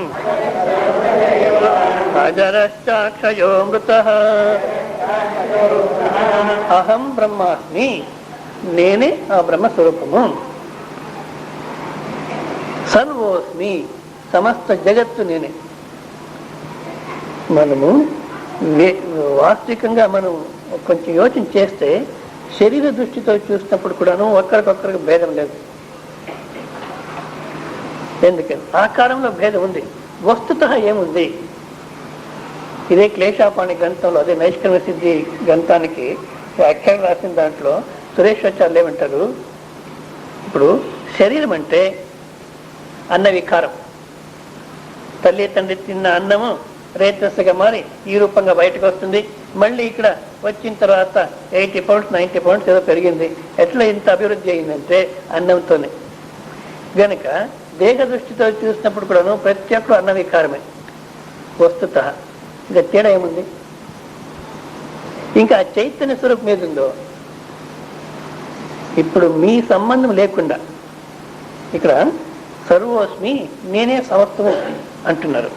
అజరశ్చాక్షయో మృతః అహం బ్రహ్మాస్మి, నేనే ఆ బ్రహ్మస్వరూపము. సర్వోస్మి, సమస్త జగత్తు నేనే. మనము వాస్తవికంగా మనం కొంచెం యోచన చేస్తే శరీర దృష్టితో చూసినప్పుడు కూడాను ఒక్కరికొక్కరికి భేదం లేదు. ఎందుకని ఆకారంలో భేదం ఉంది, వస్తుతః ఏముంది? ఇదే క్లేశాపాణి గ్రంథంలో, అదే నైష్కర్మ సిద్ధి గ్రంథానికి వ్యాఖ్యానం రాసిన దాంట్లో సురేశ్వరాచార్యులు ఏమంటారు, ఇప్పుడు శరీరం అంటే అన్న వికారం. తల్లి తండ్రి తిన్న అన్నము రేతస్సుగా మారి ఈ రూపంగా బయటకు వస్తుంది. మళ్ళీ ఇక్కడ వచ్చిన తర్వాత 80 pounds 90 pounds ఏదో పెరిగింది. ఎట్లా ఇంత అభివృద్ధి అయిందంటే అన్నంతోనే. గనుక దేహ దృష్టితో చూసినప్పుడు కూడాను ప్రతి ఒక్కరు అన్న వికారమే వస్తుతః. ఇంకా తేడా ఏముంది? ఇంకా చైతన్య స్వరూపం మీద ఉందో, ఇప్పుడు మీ సంబంధం లేకుండా ఇక్కడ సర్వోస్మి, నేనే సమస్తము అంటున్నారు.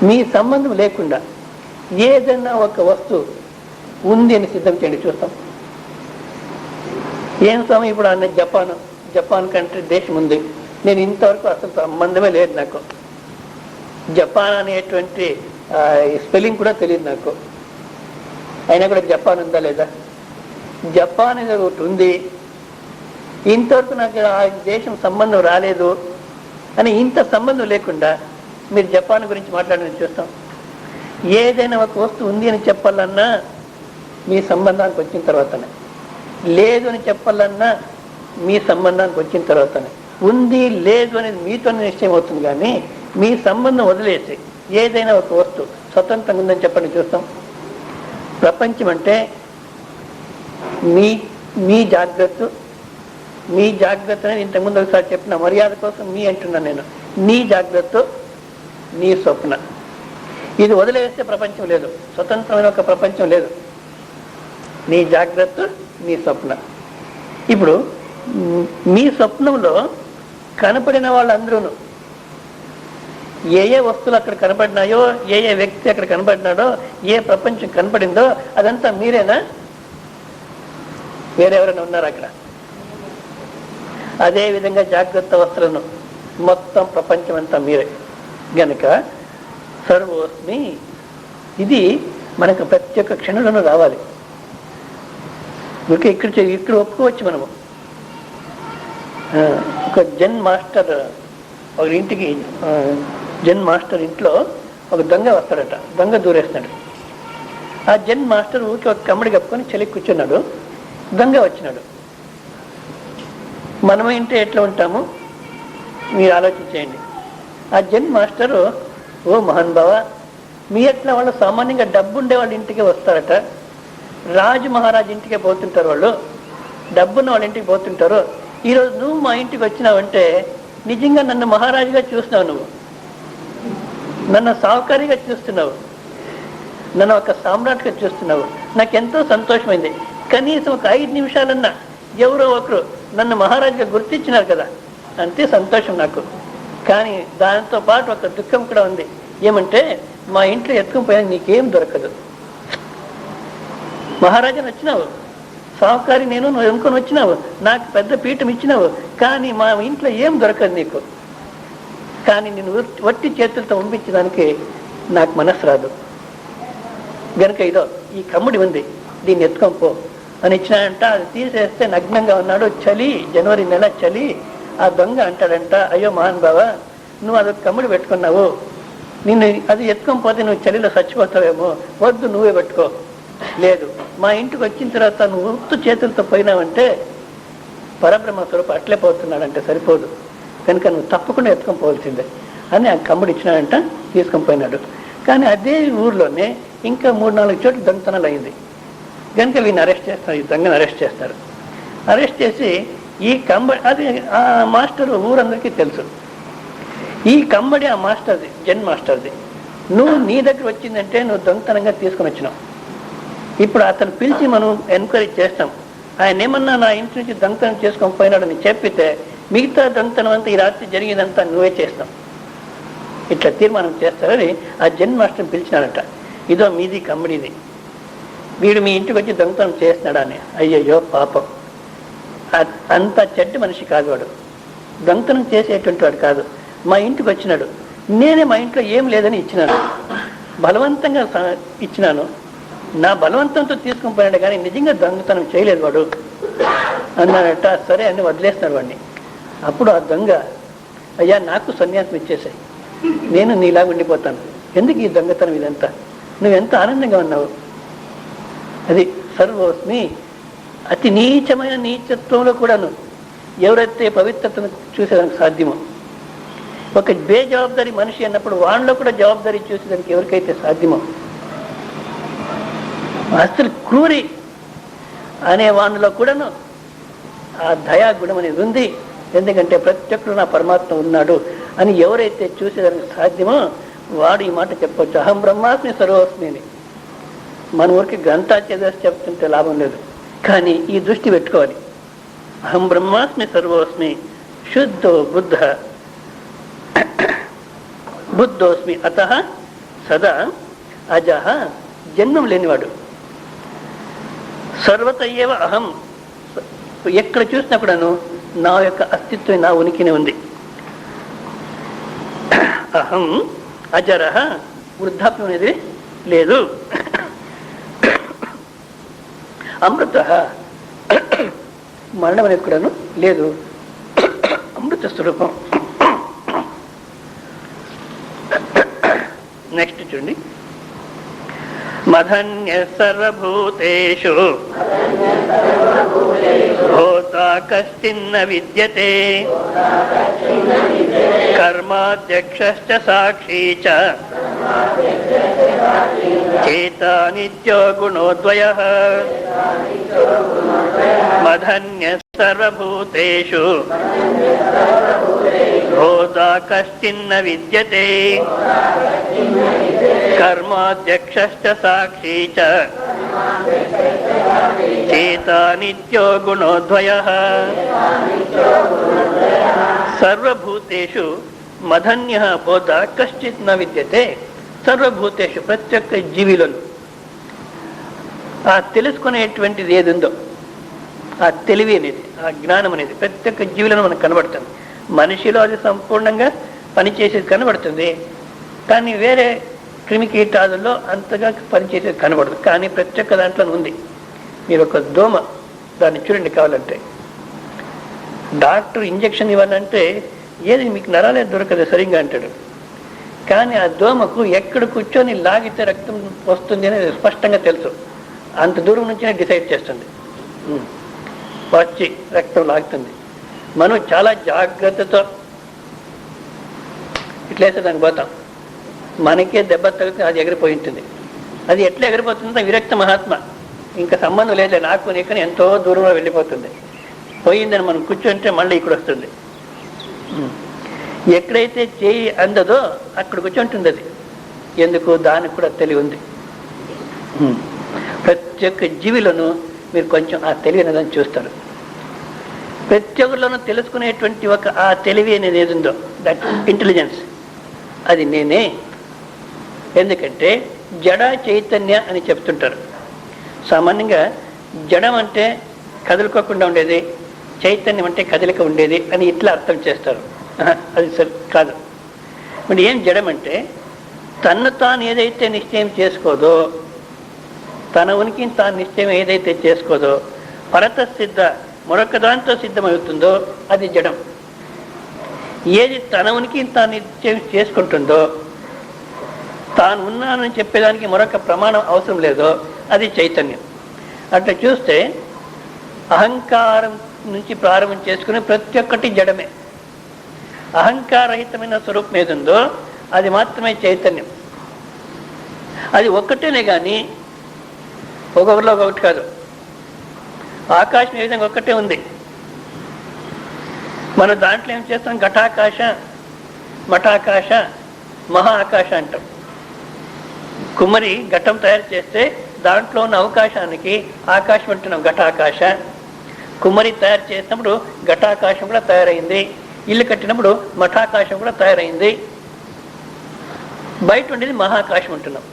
మీ సంబంధం లేకుండా ఏదైనా ఒక వస్తువు ఉంది అని సిద్ధం చేయండి, చూస్తాం. ఏం సమయం ఇప్పుడు అన్న జపాన్ కంట్రీ దేశం ఉంది. నేను ఇంతవరకు అసలు సంబంధమే లేదు నాకు. జపాన్ అనేటువంటి స్పెల్లింగ్ కూడా తెలియదు నాకు. అయినా కూడా జపాన్ ఉందా లేదా? జపాన్ అనేది ఒకటి ఉంది, ఇంతవరకు నాకు ఆ దేశం సంబంధం రాలేదు అని ఇంత సంబంధం లేకుండా మీరు జపాన్ గురించి మాట్లాడని చూస్తాం. ఏదైనా ఒక వస్తువు ఉంది అని చెప్పాలన్నా మీ సంబంధానికి వచ్చిన తర్వాతనే, లేదు అని చెప్పాలన్నా మీ సంబంధానికి వచ్చిన తర్వాతనే. ఉంది లేదు అనేది మీతో నిశ్చయం అవుతుంది, కానీ మీ సంబంధం వదిలేసి ఏదైనా ఒక వస్తువు స్వతంత్రంగా ఉందని చెప్పండి, చూస్తాం. ప్రపంచం అంటే మీ జాగ్రత్త, మీ జాగ్రత్త అనేది ఇంతకుముందు ఒకసారి చెప్పిన మర్యాద కోసం మీ అంటున్నాను నేను. నీ జాగ్రత్త, నీ స్వప్న, ఇది వదిలేస్తే ప్రపంచం లేదు, స్వతంత్రమైన ఒక ప్రపంచం లేదు. నీ జాగ్రత్త, నీ స్వప్న. ఇప్పుడు మీ స్వప్నంలో కనపడిన వాళ్ళందరూ ఏ వస్తువులు అక్కడ కనపడినాయో, ఏ వ్యక్తి అక్కడ కనపడినాడో, ఏ ప్రపంచం కనపడిందో అదంతా మీరేనా? వేరెవరైనా ఉన్నారు అక్కడ? అదేవిధంగా జాగ్రత్త అవస్థలను మొత్తం ప్రపంచం అంతా మీరే. గనక సర్వోస్మి ఇది మనకు ప్రతి ఒక్క క్షణంలోనూ రావాలి. ఇక్కడ ఒప్పుకోవచ్చు మనము. ఒక జెన్ మాస్టర్ ఒక ఇంటికి, జెన్ మాస్టర్ ఇంట్లో ఒక దొంగ వస్తాడట, దొంగ దూరేస్తాడు. ఆ జెన్ మాస్టర్ ఊరికి ఒక కమ్మడి కప్పుకొని చలి కూర్చున్నాడు, దొంగ వచ్చినాడు. మనమే ఇంటే ఎట్లా ఉంటాము మీరు ఆలోచించేయండి. ఆ జెన్ మాస్టరు, ఓ మహాన్ బావ, మీ ఎట్లా వాళ్ళు సామాన్యంగా డబ్బు ఉండే వాళ్ళ ఇంటికి వస్తారట, రాజు మహారాజు ఇంటికే పోతుంటారు, వాళ్ళు డబ్బున్న వాళ్ళ ఇంటికి పోతుంటారు. ఈరోజు నువ్వు మా ఇంటికి వచ్చినావంటే నిజంగా నన్ను మహారాజుగా చూస్తున్నావు, నువ్వు నన్ను సావుకారిగా చూస్తున్నావు, నన్ను ఒక సామ్రాట్గా చూస్తున్నావు. నాకెంతో సంతోషమైంది. కనీసం ఒక 5 నిమిషాలన్నా ఎవరో ఒకరు నన్ను మహారాజుగా గుర్తించినారు కదా, అంతే సంతోషం నాకు. కానీ దాంతో పాటు ఒక దుఃఖం కూడా ఉంది. ఏమంటే మా ఇంట్లో ఎత్తుకుని పోయినా నీకేం దొరకదు. మహారాజాని వచ్చినావు, సాహుకారి నేను, నువ్వు ఎన్నుకొని వచ్చినావు, నాకు పెద్ద పీఠం ఇచ్చినావు, కానీ మా ఇంట్లో ఏం దొరకదు నీకు. కానీ నేను వట్టి చేతులతో పంపించడానికి నాకు మనసు రాదు. గనుక ఇదో ఈ కమ్ముడి ఉంది, దీన్ని ఎత్తుకొని పో అని ఇచ్చినాడంట. అది తీసేస్తే నగ్నంగా ఉన్నాడు, చలి, జనవరి నెల చలి. ఆ దొంగ అంటాడంట, అయ్యో మహాన్ బావా, నువ్వు అదొక కమ్ముడి పెట్టుకున్నావు, నిన్ను అది ఎత్తుకొని పోతే నువ్వు చలిలో చచ్చిపోతావేమో, వద్దు నువ్వే పెట్టుకో. లేదు, మా ఇంటికి వచ్చిన తర్వాత నువ్వు ఉత్తు చేతులతో పోయినావంటే పరబ్రహ్మ స్వరూపం అట్లే పోతున్నాడంటే సరిపోదు, కనుక నువ్వు తప్పకుండా ఎత్తుకొని పోవాల్సిందే అని ఆ కమ్ముడు ఇచ్చినాడంట. తీసుకొని పోయినాడు. కానీ అదే ఊర్లోనే ఇంకా 3-4 చోట్ల దొంగతనాలు అయింది. కనుక వీడిని అరెస్ట్ చేస్తారు, ఈ దొంగను అరెస్ట్ చేస్తారు. అరెస్ట్ చేసి ఈ కమ్మడి, అది ఆ మాస్టర్ ఊరందరికీ తెలుసు, ఈ కమ్మడి ఆ మాస్టర్ది, జెన్ మాస్టర్ది. నువ్వు నీ దగ్గర వచ్చిందంటే నువ్వు దొంగతనంగా తీసుకొని వచ్చినావు. ఇప్పుడు అతను పిలిచి మనం ఎంక్వైరీ చేస్తాం. ఆయన ఏమన్నా నా ఇంటి నుంచి దొంగతనం చేసుకొని పోయినాడని చెప్పితే మిగతా దొంగతనం అంతా ఈ రాత్రి జరిగేదంతా నువ్వే చేస్తావు, ఇట్లా తీర్మానం చేస్తారని ఆ జన్మాష్టమి పిలిచినారట. ఇదో మీది కమ్మిడిది, వీడు మీ ఇంటికి వచ్చి దొంగతనం చేస్తున్నాడా అని. అయ్యయ్యో పాపం, అంత చెడ్డ మనిషి కాదు వాడు, దొంగతనం చేసేటువంటి వాడు కాదు. మా ఇంటికి వచ్చినాడు, నేనే మా ఇంట్లో ఏం లేదని ఇచ్చినాను, బలవంతంగా ఇచ్చినాను, నా బలవంతంతో తీసుకుని పోయాడు కానీ నిజంగా దొంగతనం చేయలేదు వాడు అన్నాడట. సరే అని వదిలేస్తున్నాడు వాడిని. అప్పుడు ఆ దొంగ, అయ్యా నాకు సన్యాసం ఇచ్చేసాయి, నేను నీలాగా ఉండిపోతాను, ఎందుకు ఈ దొంగతనం ఇదంతా, నువ్వెంత ఆనందంగా ఉన్నావు. అది సర్వోస్మి. అతి నీచమైన నీచత్వంలో కూడాను ఎవరైతే పవిత్రతను చూసేదానికి సాధ్యమో, ఒక బేజవాబ్దారి మనిషి అన్నప్పుడు వాళ్ళలో కూడా జవాబుదారీ చూసేదానికి ఎవరికైతే సాధ్యమో, అసలు క్రూరి అనే వాళ్ళలో కూడాను ఆ దయాగుణం అనేది ఉంది. ఎందుకంటే ప్రతి ఒక్కరు నా పరమాత్మ ఉన్నాడు అని ఎవరైతే చూసేదానికి సాధ్యమో వాడు ఈ మాట చెప్పవచ్చు, అహం బ్రహ్మాస్మి సర్వోస్మి అని. మన ఊరికి గ్రంథా చేసేసి చెప్తుంటే లాభం లేదు, కానీ ఈ దృష్టి పెట్టుకోవాలి. అహం బ్రహ్మాస్మి సర్వోస్మి శుద్ధో బుద్ధ బుద్ధోస్మి అత సదా అజహ, జన్మం లేనివాడు. సర్వత ఏవ అహం, ఎక్కడ చూసినప్పుడను నా యొక్క అస్తిత్వం, నా ఉనికినే ఉంది. అహం అజరః, వృద్ధాప్యం అనేది లేదు. అమృత, మరణం అనేది కూడాను లేదు, అమృత స్వరూపం. నెక్స్ట్ చూడండి, మధన్య సర్వభూతేషు భూతా కశ్చిన్న విద్యతే కర్మాధ్యక్షశ్చ సాక్షీ చ చేతా నిత్యో గుణోద్వయః. మధన్య సర్వభూతేషు భూతా కశ్చిన్న విద్యతే కర్మాధ్యక్షశ్చ సాక్షీ చ చేతా నిత్యో గుణోద్వయః. సర్వభూతేషు మధన్యః బోధ కశ్చిత్ న విద్యతే. సర్వభూతేషు, ప్రతి ఒక్క జీవిలను ఆ తెలుసుకునేటువంటిది ఏది ఉందో, ఆ తెలివి అనేది, ఆ జ్ఞానం అనేది ప్రతి ఒక్క జీవులను మనకు కనబడుతుంది. మనిషిలో అది సంపూర్ణంగా పనిచేసేది కనబడుతుంది, కానీ వేరే క్రిమికీటాదుల్లో అంతగా పనిచేసేది కనబడదు. కానీ ప్రతి ఒక్క దాంట్లో ఉంది. మీరు ఒక దోమ దాన్ని చూడండి కావాలంటే, డాక్టర్ ఇంజక్షన్ ఇవ్వాలంటే ఏది మీకు నరాలే దొరకదు సరిగ్గా అంటాడు, కానీ ఆ దోమకు ఎక్కడ కూర్చొని లాగితే రక్తం వస్తుంది అనేది స్పష్టంగా తెలుసు. అంత దూరం నుంచినే డిసైడ్ చేస్తుంది, వచ్చి రక్తం లాగుతుంది. మనం చాలా జాగ్రత్తతో ఇట్లేస్తే దానికి పోతాం, మనకే దెబ్బ తగిలితే అది ఎగిరిపోయి ఉంటుంది. అది ఎట్లా ఎగిరిపోతుందో విరక్త మహాత్మ, ఇంకా సంబంధం లేదు నాకు నీకని ఎంతో దూరంలో వెళ్ళిపోతుంది. పోయిందని మనం కూర్చుంటే మళ్ళీ ఇక్కడ వస్తుంది. ఎక్కడైతే చేయి అందదో అక్కడ కూర్చుంటుంది అది. ఎందుకు? దానికి కూడా తెలివి ఉంది. ప్రతి ఒక్క జీవిలోనూ మీరు కొంచెం ఆ తెలివి అనేదాన్ని చూస్తారు. ప్రతి ఒక్కరిలోనూ తెలుసుకునేటువంటి ఒక ఆ తెలివి అనేది ఏది ఉందో, దట్ ఇంటెలిజెన్స్, అది నేనే. ఎందుకంటే జడ చైతన్య అని చెప్తుంటారు. సామాన్యంగా జడం అంటే కదులుకోకుండా ఉండేది, చైతన్యం అంటే కదలిక ఉండేది అని ఇట్లా అర్థం చేస్తారు. అది సరి కాదు. మరి ఏం జడం అంటే తన్ను తాను ఏదైతే నిశ్చయం చేసుకోదో, తన ఉనికిని తాను నిశ్చయం ఏదైతే చేసుకోదో, పరత సిద్ధ మరొక దాంతో సిద్ధమవుతుందో అది జడం. ఏది తన ఉనికిని తాను నిశ్చయం చేసుకుంటుందో, తాను ఉన్నానని చెప్పేదానికి మరొక ప్రమాణం అవసరం లేదో అది చైతన్యం. అట్లా చూస్తే అహంకారం నుంచి ప్రారంభం చేసుకుని ప్రతి ఒక్కటి జడమే. అహంకారహితమైన స్వరూపం ఏదుందో అది మాత్రమే చైతన్యం. అది ఒక్కటేనే కానీ ఒక్కొక్కరిలో ఒకటి కాదు. ఆకాశం ఏ విధంగా ఒక్కటే ఉంది. మనం దాంట్లో ఏం చేస్తాం? ఘటాకాశ, మఠాకాశ, మహా ఆకాశ అంటాం. కుమ్మరి ఘటం తయారు చేస్తే దాంట్లో ఉన్న అవకాశానికి ఆకాశం అంటున్నాం ఘటాకాశ. కుమ్మరి తయారు చేసినప్పుడు ఘటాకాశం కూడా తయారైంది, ఇల్లు కట్టినప్పుడు మఠాకాశం కూడా తయారైంది. బయట ఉండేది మహాకాశం ఉంటున్నాం.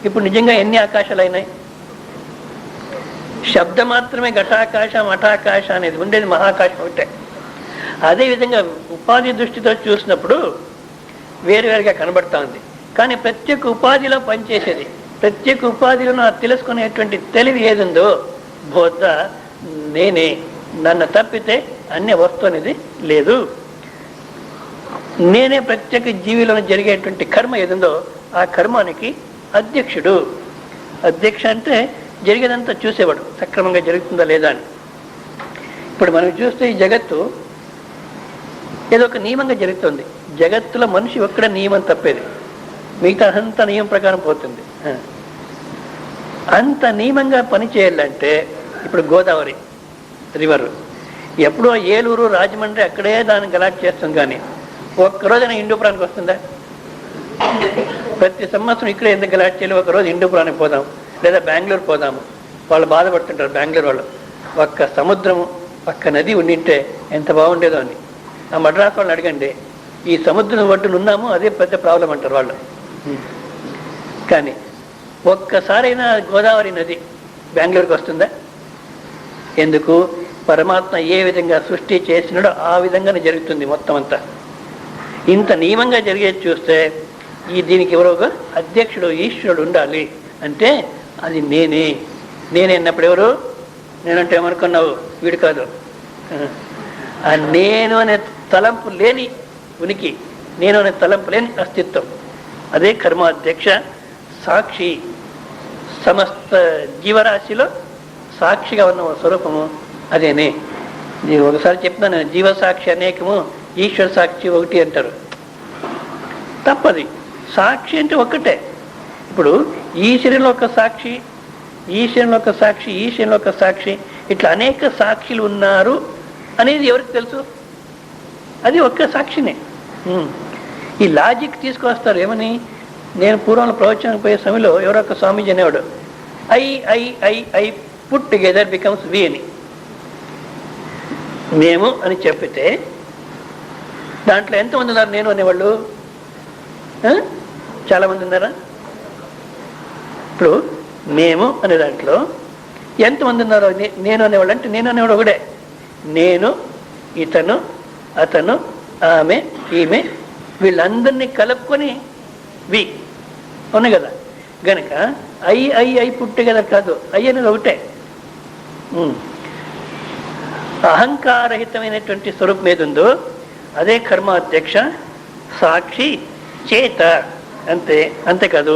ఇప్పుడు నిజంగా ఎన్ని ఆకాశాలు అయినాయి? శబ్దం మాత్రమే ఘటాకాశ మఠాకాశ అనేది, ఉండేది మహాకాశం ఒకటే. అదేవిధంగా ఉపాధి దృష్టితో చూసినప్పుడు వేరువేరుగా కనబడతా ఉంది. కానీ ప్రత్యేక ఉపాధిలో పనిచేసేది, ప్రత్యేక ఉపాధిలో తెలుసుకునేటువంటి తెలివి ఏదుందో బోధ నేనే, నన్ను తప్పితే అన్య వస్తువు అనేది లేదు. నేనే ప్రత్యేక జీవిలో జరిగేటువంటి కర్మ ఏదుందో ఆ కర్మానికి అధ్యక్షుడు. అధ్యక్ష అంటే జరిగేదంతా చూసేవాడు, సక్రమంగా జరుగుతుందా లేదా అని. ఇప్పుడు మనం చూస్తే ఈ జగత్తు ఏదో ఒక నియమంగా జరుగుతుంది. జగత్తులో మనిషి ఒక్కడ నియమం తప్పేది, మిగతా అంత నియమం ప్రకారం పోతుంది. అంత నియమంగా పని చేయాలంటే ఇప్పుడు గోదావరి రివర్ ఎప్పుడో ఏలూరు రాజమండ్రి అక్కడే దాన్ని గలాట్ చేస్తుంది. కానీ ఒక్కరోజైనా హిందూపురానికి వస్తుందా? ప్రతి సంవత్సరం ఇక్కడే ఎందుకు గలాట్ చేయాలి? ఒకరోజు హిందూపురానికి పోదాం, లేదా బెంగళూరు పోదాము. వాళ్ళు బాధపడుతుంటారు బెంగళూరు వాళ్ళు, ఒక్క సముద్రము ఒక్క నది ఉండింటే ఎంత బాగుండేదో అని. ఆ మద్రాసు వాళ్ళని అడగండి, ఈ సముద్రం ఒడ్డున ఉన్నాము అదే పెద్ద ప్రాబ్లం అంటారు వాళ్ళు. కానీ ఒక్కసారైనా గోదావరి నది బెంగళూరుకి వస్తుందా? ఎందుకు? పరమాత్మ ఏ విధంగా సృష్టి చేసినాడో ఆ విధంగానే జరుగుతుంది మొత్తం అంతా. ఇంత నియమంగా జరిగేది చూస్తే దీనికి ఎవరో అధ్యక్షుడు ఈశ్వరుడు ఉండాలి. అంటే అది నేనే. నేనే అన్నప్పుడు ఎవరు? నేనంటే ఏమనుకున్నావు? వీడు కాదు. ఆ నేను అనే తలంపు లేని ఉనికి, నేను అనే తలంపు లేని అస్తిత్వం, అదే కర్మాధ్యక్ష. సాక్షి, సమస్త జీవరాశిలో సాక్షిగా ఉన్న స్వరూపము అదేనే. ఒకసారి చెప్తున్నాను, జీవసాక్షి అనేకము, ఈశ్వర సాక్షి ఒకటి అంటారు. తప్పది. సాక్షి అంటే ఒక్కటే. ఇప్పుడు ఈశ్వరులో ఒక సాక్షి, ఈశ్వరులో ఒక సాక్షి, ఈశ్వరులో ఒక సాక్షి, ఇట్లా అనేక సాక్షులు ఉన్నారు అనేది ఎవరికి తెలుసు? అది ఒక్క సాక్షినే. ఈ లాజిక్ తీసుకొస్తారు. ఏమని? నేను పూర్వంలో ప్రవచనం పోయే సమయంలో ఎవరొక స్వామీజీ అనేవాడు, I I I I put together becomes we అని. మేము అని చెప్పితే దాంట్లో ఎంతమంది ఉన్నారు నేను అనేవాళ్ళు? చాలామంది ఉన్నారా? ఇప్పుడు మేము అనే దాంట్లో ఎంతమంది ఉన్నారు నేను అనేవాళ్ళు? అంటే నేను అనేవాడు ఒకడే. నేను, ఇతను, అతను, ఆమె, ఈమె, వీళ్ళందరినీ కలుపుకొని వి ఉన్నాయి కదా. గనక ఐ ఐ ఐ పుట్టే కదా కాదు, ఐ అనేది ఒకటే. అహంకారహితమైనటువంటి స్వరూపం ఏది ఉందో అదే కర్మాధ్యక్ష, సాక్షి, చేత. అంతే. అంతేకాదు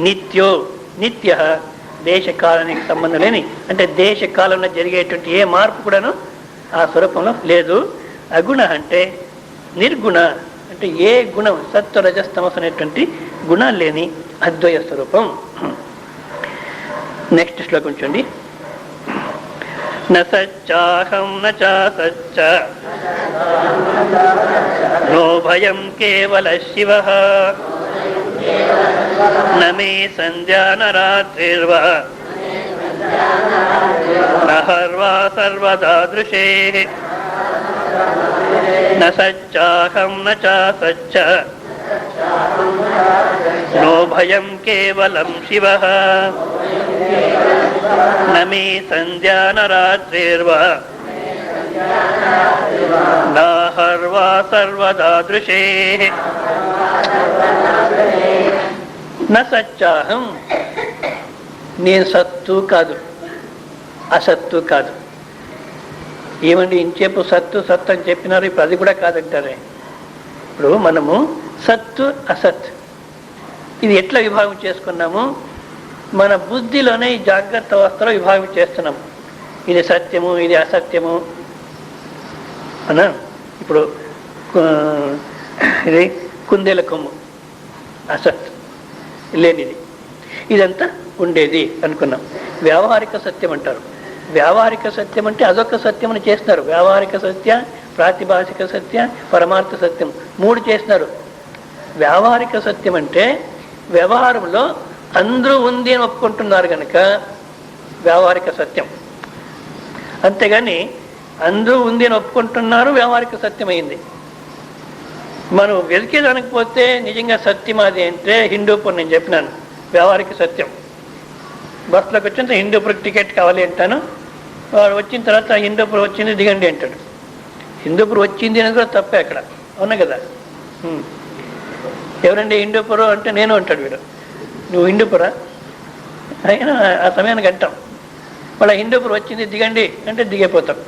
నిత్యో, నిత్య, దేశకాలానికి సంబంధం లేని, అంటే దేశకాలంలో జరిగేటువంటి ఏ మార్పు కూడాను ఆ స్వరూపంలో లేదు. అగుణ అంటే నిర్గుణ, అంటే ఏ గుణం, సత్వ రజస్తమస్ అనేటువంటి గుణాలు లేని అద్వయ స్వరూపం. నెక్స్ట్ శ్లోకం చూడండి. న సచ్చాహం న చాసచ్చ నో భయం కేవల శివ న మే సంధ్యా న రాత్రిర్వా న హర్వా సర్వదా దృశే న సచ్చాహం న చాసచ్చ నో భయం కేవలం శివ న మే సంధ్యా న రాత్రిర్వా న హర్వా సర్వదా దృశే. న సచ్చాహం, నేను సత్తు కాదు, అసత్తు కాదు. ఏమండి ఇంచేపు సత్తు సత్తు అని చెప్పినారు, ఇప్పుడు అది కూడా కాదంటారే. ఇప్పుడు మనము సత్తు అసత్ ఇది ఎట్లా విభాగం చేసుకున్నాము? మన బుద్ధిలోనే ఈ జాగ్రత్త అవస్థలో విభాగం చేస్తున్నాము. ఇది సత్యము, ఇది అసత్యము అనా. ఇప్పుడు ఇది కుందేల కొమ్ము అసత్, లేనిది, ఇదంతా ఉండేది అనుకున్నాం. వ్యావహారిక సత్యం అంటారు. వ్యావహారిక సత్యం అంటే అదొక సత్యం అని చేస్తున్నారు. వ్యావహారిక సత్య, ప్రాతిభాషిక సత్య, పరమార్థ సత్యం, మూడు చేస్తున్నారు. వ్యావహారిక సత్యం అంటే వ్యవహారంలో అందరూ ఉంది అని ఒప్పుకుంటున్నారు కనుక వ్యావహారిక సత్యం. అంతేగాని అందరూ ఉంది అని ఒప్పుకుంటున్నారు, వ్యావహారిక సత్యమైంది. మనం వెతికేదానికి పోతే నిజంగా సత్యం అది అంటే హిందూపూర్ నేను చెప్పినాను వ్యావహారిక సత్యం. బస్సులోకి వచ్చిన హిందూపూర్కి టికెట్ కావాలి అంటాను, వాడు వచ్చిన తర్వాత హిందూపూర్ వచ్చింది దిగండి అంటాడు. హిందూపూర్ వచ్చింది అనేది కూడా తప్పే అక్కడ, అవునా కదా. ఎవరండి హిందూపూర్ అంటే నేను అంటాడు వీడు, నువ్వు హిందూపురా అయినా ఆ సమయానికి అంటాం. మళ్ళీ హిందూపూర్ వచ్చింది దిగండి అంటే దిగైపోతాం.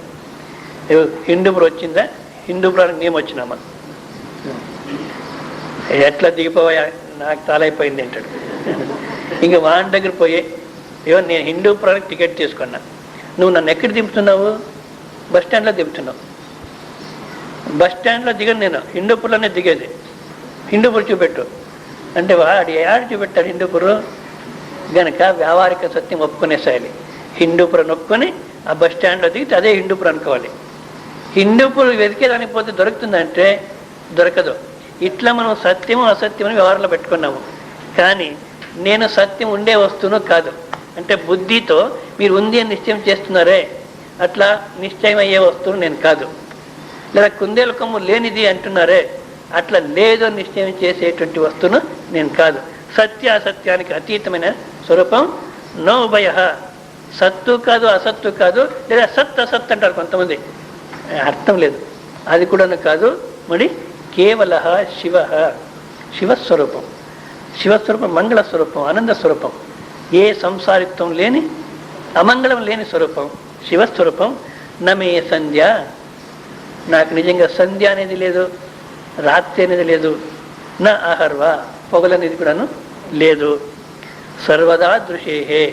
హిందూపూర్ వచ్చిందా, హిందూపురానికి మేము వచ్చినామా, ఎట్లా దిగిపోయా నాకు తాలైపోయింది అంటాడు. ఇంకా వాడి దగ్గర పోయి ఏమో నేను హిందూపురానికి టికెట్ తీసుకున్నా, నువ్వు నన్ను ఎక్కడ దింపుతున్నావు, బస్ స్టాండ్లో దింపుతున్నావు. బస్ స్టాండ్లో దిగను నేను, హిందూపూర్లోనే దిగేది. హిందూపూర్ చూపెట్టు అంటే వాడు ఏడు చూపెట్టాడు హిందూపూర్. గనక వ్యావహారిక సత్యం ఒప్పుకునేసాయాలి. హిందూపురం ఒప్పుకొని ఆ బస్ స్టాండ్లో దిగితే అదే హిందూపూర్ అనుకోవాలి. హిందూపూర్ వెతికేదానికి పోతే దొరుకుతుందంటే దొరకదు. ఇట్లా మనం సత్యము అసత్యమని వ్యవహారంలో పెట్టుకున్నాము. కానీ నేను సత్యం ఉండే వస్తువును కాదు అంటే బుద్ధితో మీరు ఉంది అని నిశ్చయం చేస్తున్నారే, అట్లా నిశ్చయం అయ్యే వస్తువును నేను కాదు. లేదా కుందేలు కొమ్ము లేనిది అంటున్నారే, అట్లా లేదో నిశ్చయం చేసేటువంటి వస్తువును నేను కాదు. సత్య అసత్యానికి అతీతమైన స్వరూపం. నో భయ, సత్తు కాదు అసత్తు కాదు, లేదా సత్ అసత్ అంటారు కొంతమంది, అర్థం లేదు, అది కూడా కాదు. మరి కేవల శివ, శివస్వరూపం. శివస్వరూపం మంగళ స్వరూపం, ఆనంద స్వరూపం, ఏ సంసారిత్వం లేని అమంగళం లేని స్వరూపం శివస్వరూపం. నమే సంధ్య, నాకు నిజంగా సంధ్య అనేది లేదు, రాత్రి అనేది లేదు, నా అహర్వ పొగలనేది కూడాను లేదు. సర్వదా దృశేహే,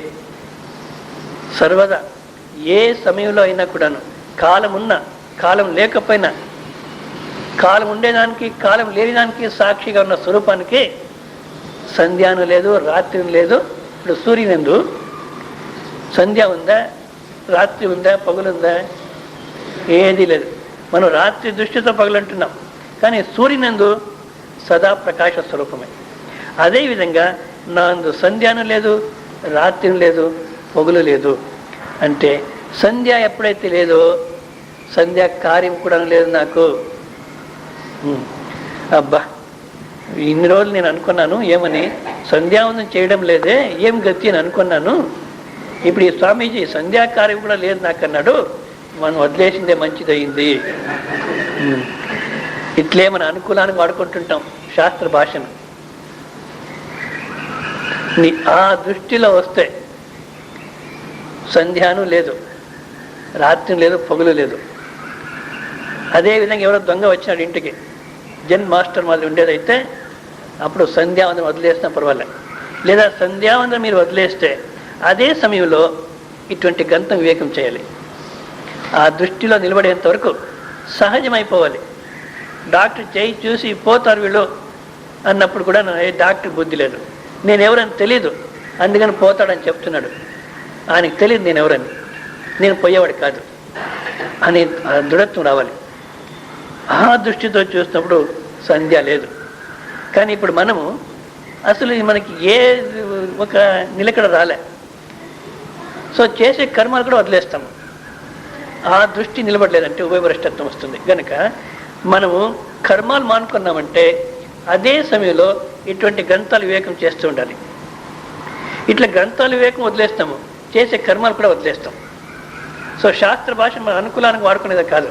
సర్వదా ఏ సమయంలో అయినా కూడాను, కాలం ఉన్నా కాలం లేకపోయినా, కాలం ఉండేదానికి కాలం లేనిదానికి సాక్షిగా ఉన్న స్వరూపానికి సంధ్యాను లేదు, రాత్రి లేదు. ఇప్పుడు సూర్యునందు సంధ్య ఉందా, రాత్రి ఉందా, పగులుందా, ఏది లేదు. మనం రాత్రి దృష్టితో పగులంటున్నాం, కానీ సూర్యునందు సదా ప్రకాశ స్వరూపమే. అదేవిధంగా నాందు సంధ్యాను లేదు, రాత్రి లేదు, పొగులు లేదు. అంటే సంధ్య ఎప్పుడైతే లేదో సంధ్యా కార్యం కూడా లేదు నాకు. అబ్బా ఇన్ని రోజులు నేను అనుకున్నాను ఏమని, సంధ్యావందనం చేయడం లేదే ఏం గతి అని అనుకున్నాను. ఇప్పుడు ఈ స్వామీజీ సంధ్యాకార్యం కూడా లేదు నాకు అన్నాడు, మనం వదిలేసిందే మంచిదయింది. ఇట్లే మన అనుకూలానికి వాడుకుంటుంటాం శాస్త్ర భాషను. ఆ దృష్టిలో వస్తే సంధ్యాను లేదు, రాత్రి లేదు, పొగులు లేదు. అదేవిధంగా ఎవరో దొంగ వచ్చినాడు ఇంటికి, జన్ మాస్టర్ మాదిరి ఉండేదైతే అప్పుడు సంధ్యావందనం వదిలేసినా పర్వాలేదు. లేదా సంధ్యావందనం మీరు వదిలేస్తే అదే సమయంలో ఇటువంటి గంతం వివేకం చేయాలి. ఆ దృష్టిలో నిలబడేంత వరకు సహజమైపోవాలి. డాక్టర్ చేయి చూసి పోతారు వీళ్ళు అన్నప్పుడు కూడా డాక్టర్ బుద్ధి లేదు, నేను ఎవరని తెలీదు అందుకని పోతాడని చెప్తున్నాడు, ఆయనకి తెలియదు నేను ఎవరని, నేను పోయేవాడు కాదు అని దృఢత్వం రావాలి. ఆ దృష్టితో చూసినప్పుడు సంధ్య లేదు. కానీ ఇప్పుడు మనము అసలు మనకి ఏ ఒక నిలకడ రాలే, సో చేసే కర్మలు కూడా వదిలేస్తాము. ఆ దృష్టి నిలబడలేదంటే ఉభయభ్రష్టత్వం వస్తుంది. కనుక మనము కర్మాలు మానుకున్నామంటే అదే సమయంలో ఇటువంటి గ్రంథాలు వివేకం చేస్తూ ఉండాలి. ఇట్లా గ్రంథాలు వివేకం వదిలేస్తాము, చేసే కర్మాలు కూడా వదిలేస్తాం. సో శాస్త్ర భాష మన అనుకూలానికి వాడుకునేది కాదు.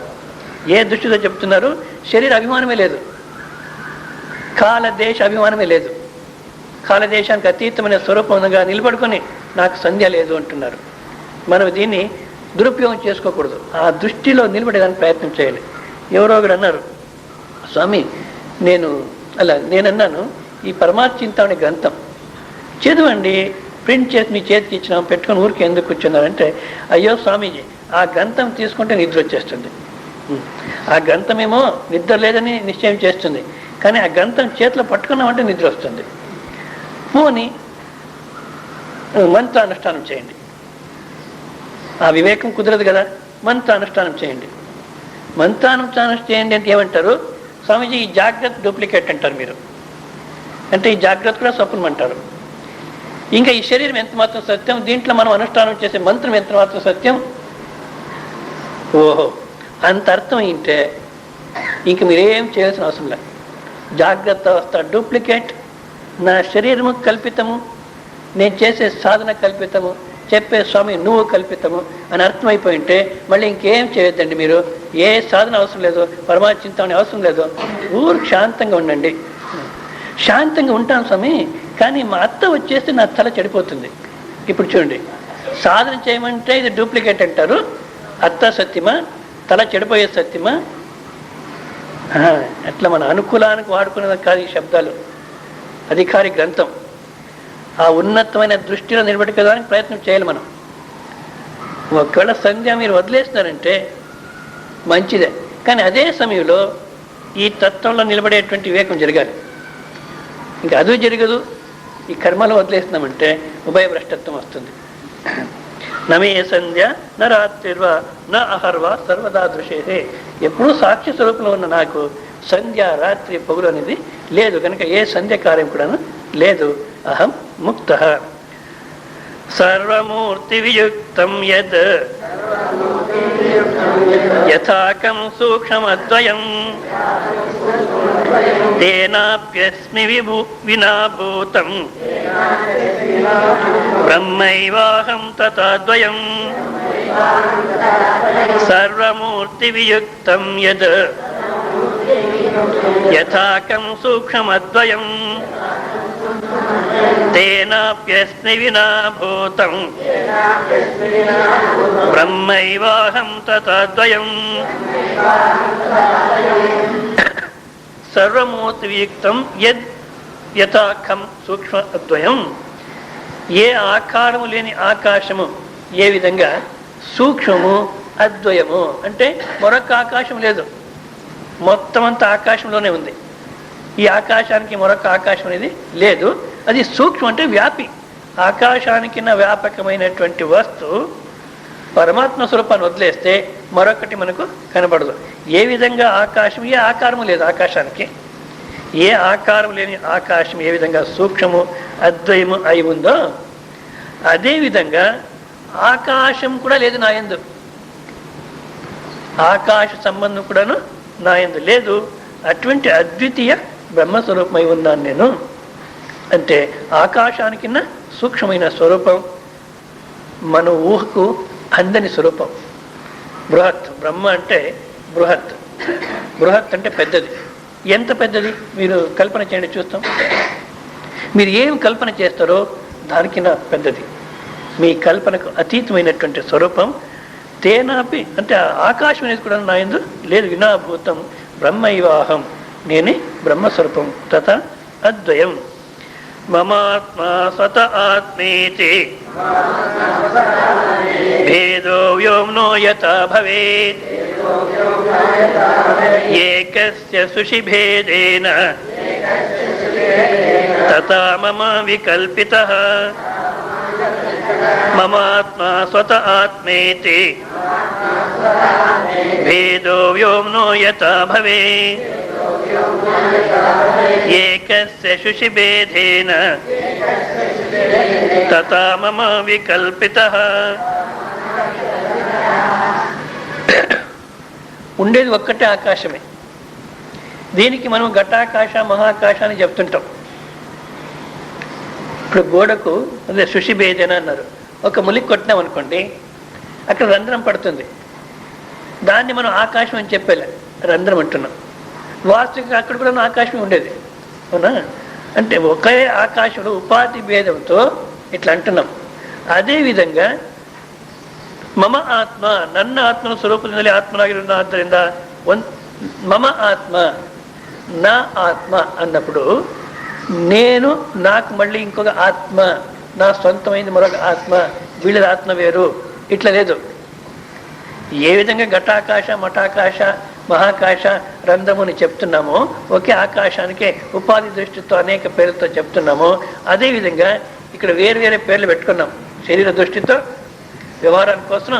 ఏ దృష్టితో చెప్తున్నారు, శరీర అభిమానమే లేదు, కాలదేశ అభిమానమే లేదు, కాలదేశానికి అతీతమైన స్వరూపంగా నిలబడుకొని నాకు సంధ్య లేదు అంటున్నారు. మనం దీన్ని దురుపయోగం చేసుకోకూడదు, ఆ దృష్టిలో నిలబడేదానికి ప్రయత్నం చేయాలి. ఎవరో ఒకరు అన్నారు, స్వామి నేనన్నాను ఈ పరమాత్మ చింతామణి గ్రంథం చదవండి, ప్రింట్ చేసి మీ చేతికి ఇచ్చినాం, పెట్టుకొని ఊరికి ఎందుకు కూర్చున్నారంటే, అయ్యో స్వామీజీ ఆ గ్రంథం తీసుకుంటే నిద్ర వచ్చేస్తుంది, ఆ గ్రంథమేమో నిద్ర లేదని నిశ్చయం చేస్తుంది, కానీ ఆ గ్రంథం చేతిలో పట్టుకున్నామంటే నిద్ర వస్తుంది. పోని మంత్రానుష్ఠానం చేయండి, ఆ వివేకం కుదరదు కదా, మంత్రానుష్ఠానం చేయండి. మంత్రానుష్ఠానం చేయండి అంటే ఏమంటారు, స్వామీజీ ఈ జాగ్రత్త డూప్లికేట్ అంటారు మీరు, అంటే ఈ జాగ్రత్త కూడా స్వప్నం అంటారు. ఇంకా ఈ శరీరం ఎంత మాత్రం సత్యం, దీంట్లో మనం అనుష్ఠానం చేసే మంత్రం ఎంత మాత్రం సత్యం. ఓహో అంత అర్థం ఏంటే ఇంక మీరేం చేయాల్సిన అవసరం లేదు. జాగ్రత్త అవస్థ డూప్లికేట్, నా శరీరము కల్పితము, నేను చేసే సాధన కల్పితము, చెప్పే స్వామి నువ్వు కల్పితము అని అర్థమైపోయి ఉంటే మళ్ళీ ఇంకేం చేయొద్దండి. మీరు ఏ సాధన అవసరం లేదు, పరమాత్మ చింతన అవసరం లేదు. ఊరికి శాంతంగా ఉండండి. శాంతంగా ఉంటాను స్వామి, కానీ మా అత్త వచ్చేస్తే నా తల చెడిపోతుంది. ఇప్పుడు చూడండి, సాధన చేయమంటే ఇది డూప్లికేట్ అంటారు. అత్త సత్యమా, తల చెడిపోయే సత్యమా? అట్లా మన అనుకూలానికి వాడుకునేది కాదు ఈ శబ్దాలు. అధికారి గ్రంథం. ఆ ఉన్నతమైన దృష్టిలో నిలబెట్టుకోవడానికి ప్రయత్నం చేయాలి మనం. ఒకవేళ సంధ్య మీరు వదిలేస్తున్నారంటే మంచిదే, కానీ అదే సమయంలో ఈ తత్వంలో నిలబడేటువంటి వివేకం జరగాలి. ఇంకా అది జరగదు, ఈ కర్మలో వదిలేస్తున్నామంటే ఉభయ భ్రష్టత్వం వస్తుంది. నమే సంధ్య న రాత్రిర్వా న అహర్వా సర్వదా దృశే. ఎప్పుడూ సాక్షి స్వరూపంలో ఉన్న నాకు సంధ్య రాత్రి పగులు అనేది లేదు కనుక ఏ సంధ్య కార్యం కూడాను లేదు. అహం ముక్త. సర్వమూర్తి వియుక్తం యద్ యథాకం సూక్ష్మద్వయం తేనాప్యస్మి వినాభూతం బ్రహ్మైవాహం తథాద్వయం. సర్వమూర్తి వియుక్తం యద్ యథాకం సూక్ష్మద్వయం తేనాప్యస్మి వినాభూతం బ్రహ్మైవాహం తథాద్వయం. సర్వమూర్తి వియుక్తం యద్ యథాకం సూక్ష్మద్వయం. ఏ ఆకారము లేని ఆకాశము ఏ విధంగా సూక్ష్మము అద్వయము అంటే మరొక ఆకాశం లేదు, మొత్తం అంతా ఆకాశంలోనే ఉంది. ఈ ఆకాశానికి మరొక ఆకాశం అనేది లేదు. అది సూక్ష్మం అంటే వ్యాపి. ఆకాశానికి వ్యాపకమైనటువంటి వస్తువు పరమాత్మ స్వరూపాన్ని వదిలేస్తే మరొకటి మనకు కనబడదు. ఏ విధంగా ఆకాశం, ఏ ఆకారము లేదు ఆకాశానికి, ఏ ఆకారం లేని ఆకాశం ఏ విధంగా సూక్ష్మము అద్వయము అయి ఉందో అదేవిధంగా ఆకాశం కూడా లేదు నా యందు. ఆకాశ సంబంధం కూడాను నా యందు లేదు. అటువంటి అద్వితీయ బ్రహ్మస్వరూపమై ఉన్నాను నేను. అంటే ఆకాశానికి సూక్ష్మమైన స్వరూపం, మన ఊహకు అందని స్వరూపం. బృహత్ బ్రహ్మ అంటే బృహత్. బృహత్ అంటే పెద్దది. ఎంత పెద్దది మీరు కల్పన చేయండి చూస్తాం. మీరు ఏం కల్పన చేస్తారో దానికి పెద్దది. మీ కల్పనకు అతీతమైనటువంటి స్వరూపం. తేనాపి అంటే ఆకాశం అనేది కూడా నా యందు లేదు. వినాభూతం బ్రహ్మైవాహం, నేనే బ్రహ్మస్వరూపం. తథ అద్వయం. మమాత్మా స్వత ఆత్మేతి భేదో వ్యోమ్నో యథా భవేత్ ఏకస్య సుషిభేదేన తథా మమ వికల్పితః. మమాత్మా స్వత ఆత్మేతి భేదో వ్యోమ్నో యథా భవేత్ ఏకస్య శుషిభేదేన తథా మమ వికల్పితః. ఉండేది ఒక్కటే ఆకాశమే. దీనికి మనం ఘటాకాశ మహాకాశ అని చెప్తుంటాం. ఇప్పుడు గోడకు అదే శుషిభేదన అన్నారు. ఒక ములికి కొట్టినాం అనుకోండి, అక్కడ రంధ్రం పడుతుంది. దాన్ని మనం ఆకాశం అని చెప్పేలే, రంధ్రం అంటున్నాం. వాస్తవికంగా అక్కడ కూడా ఆకాశమే ఉండేది, అవునా? అంటే ఒకే ఆకాశంలో ఉపాధి భేదంతో ఇట్లా అంటున్నాం. అదేవిధంగా మమ ఆత్మ, ನನ್ನ ಆತ್ಮನ ಸ್ವರೂಪದಿಂದಲೇ ಆತ್ಮನಾಗಿರುವ ಆದ್ದರಿಂದ మమ ఆత్మ, నా ఆత్మ అన్నప్పుడు నేను, నాకు మళ్ళీ ఇంకొక ఆత్మ, నా సొంతమైంది మరొక ఆత్మ, వీళ్ళది ఆత్మ వేరు ఇట్లా లేదు. ఏ విధంగా ఘటాకాశ మఠాకాశ మహాకాశ రంధ్రముని చెప్తున్నామో, ఒకే ఆకాశానికే ఉపాధి దృష్టితో అనేక పేర్లతో చెప్తున్నామో, అదేవిధంగా ఇక్కడ వేరు వేరే పేర్లు పెట్టుకున్నాం. శరీర దృష్టితో వ్యవహారానికి కోసం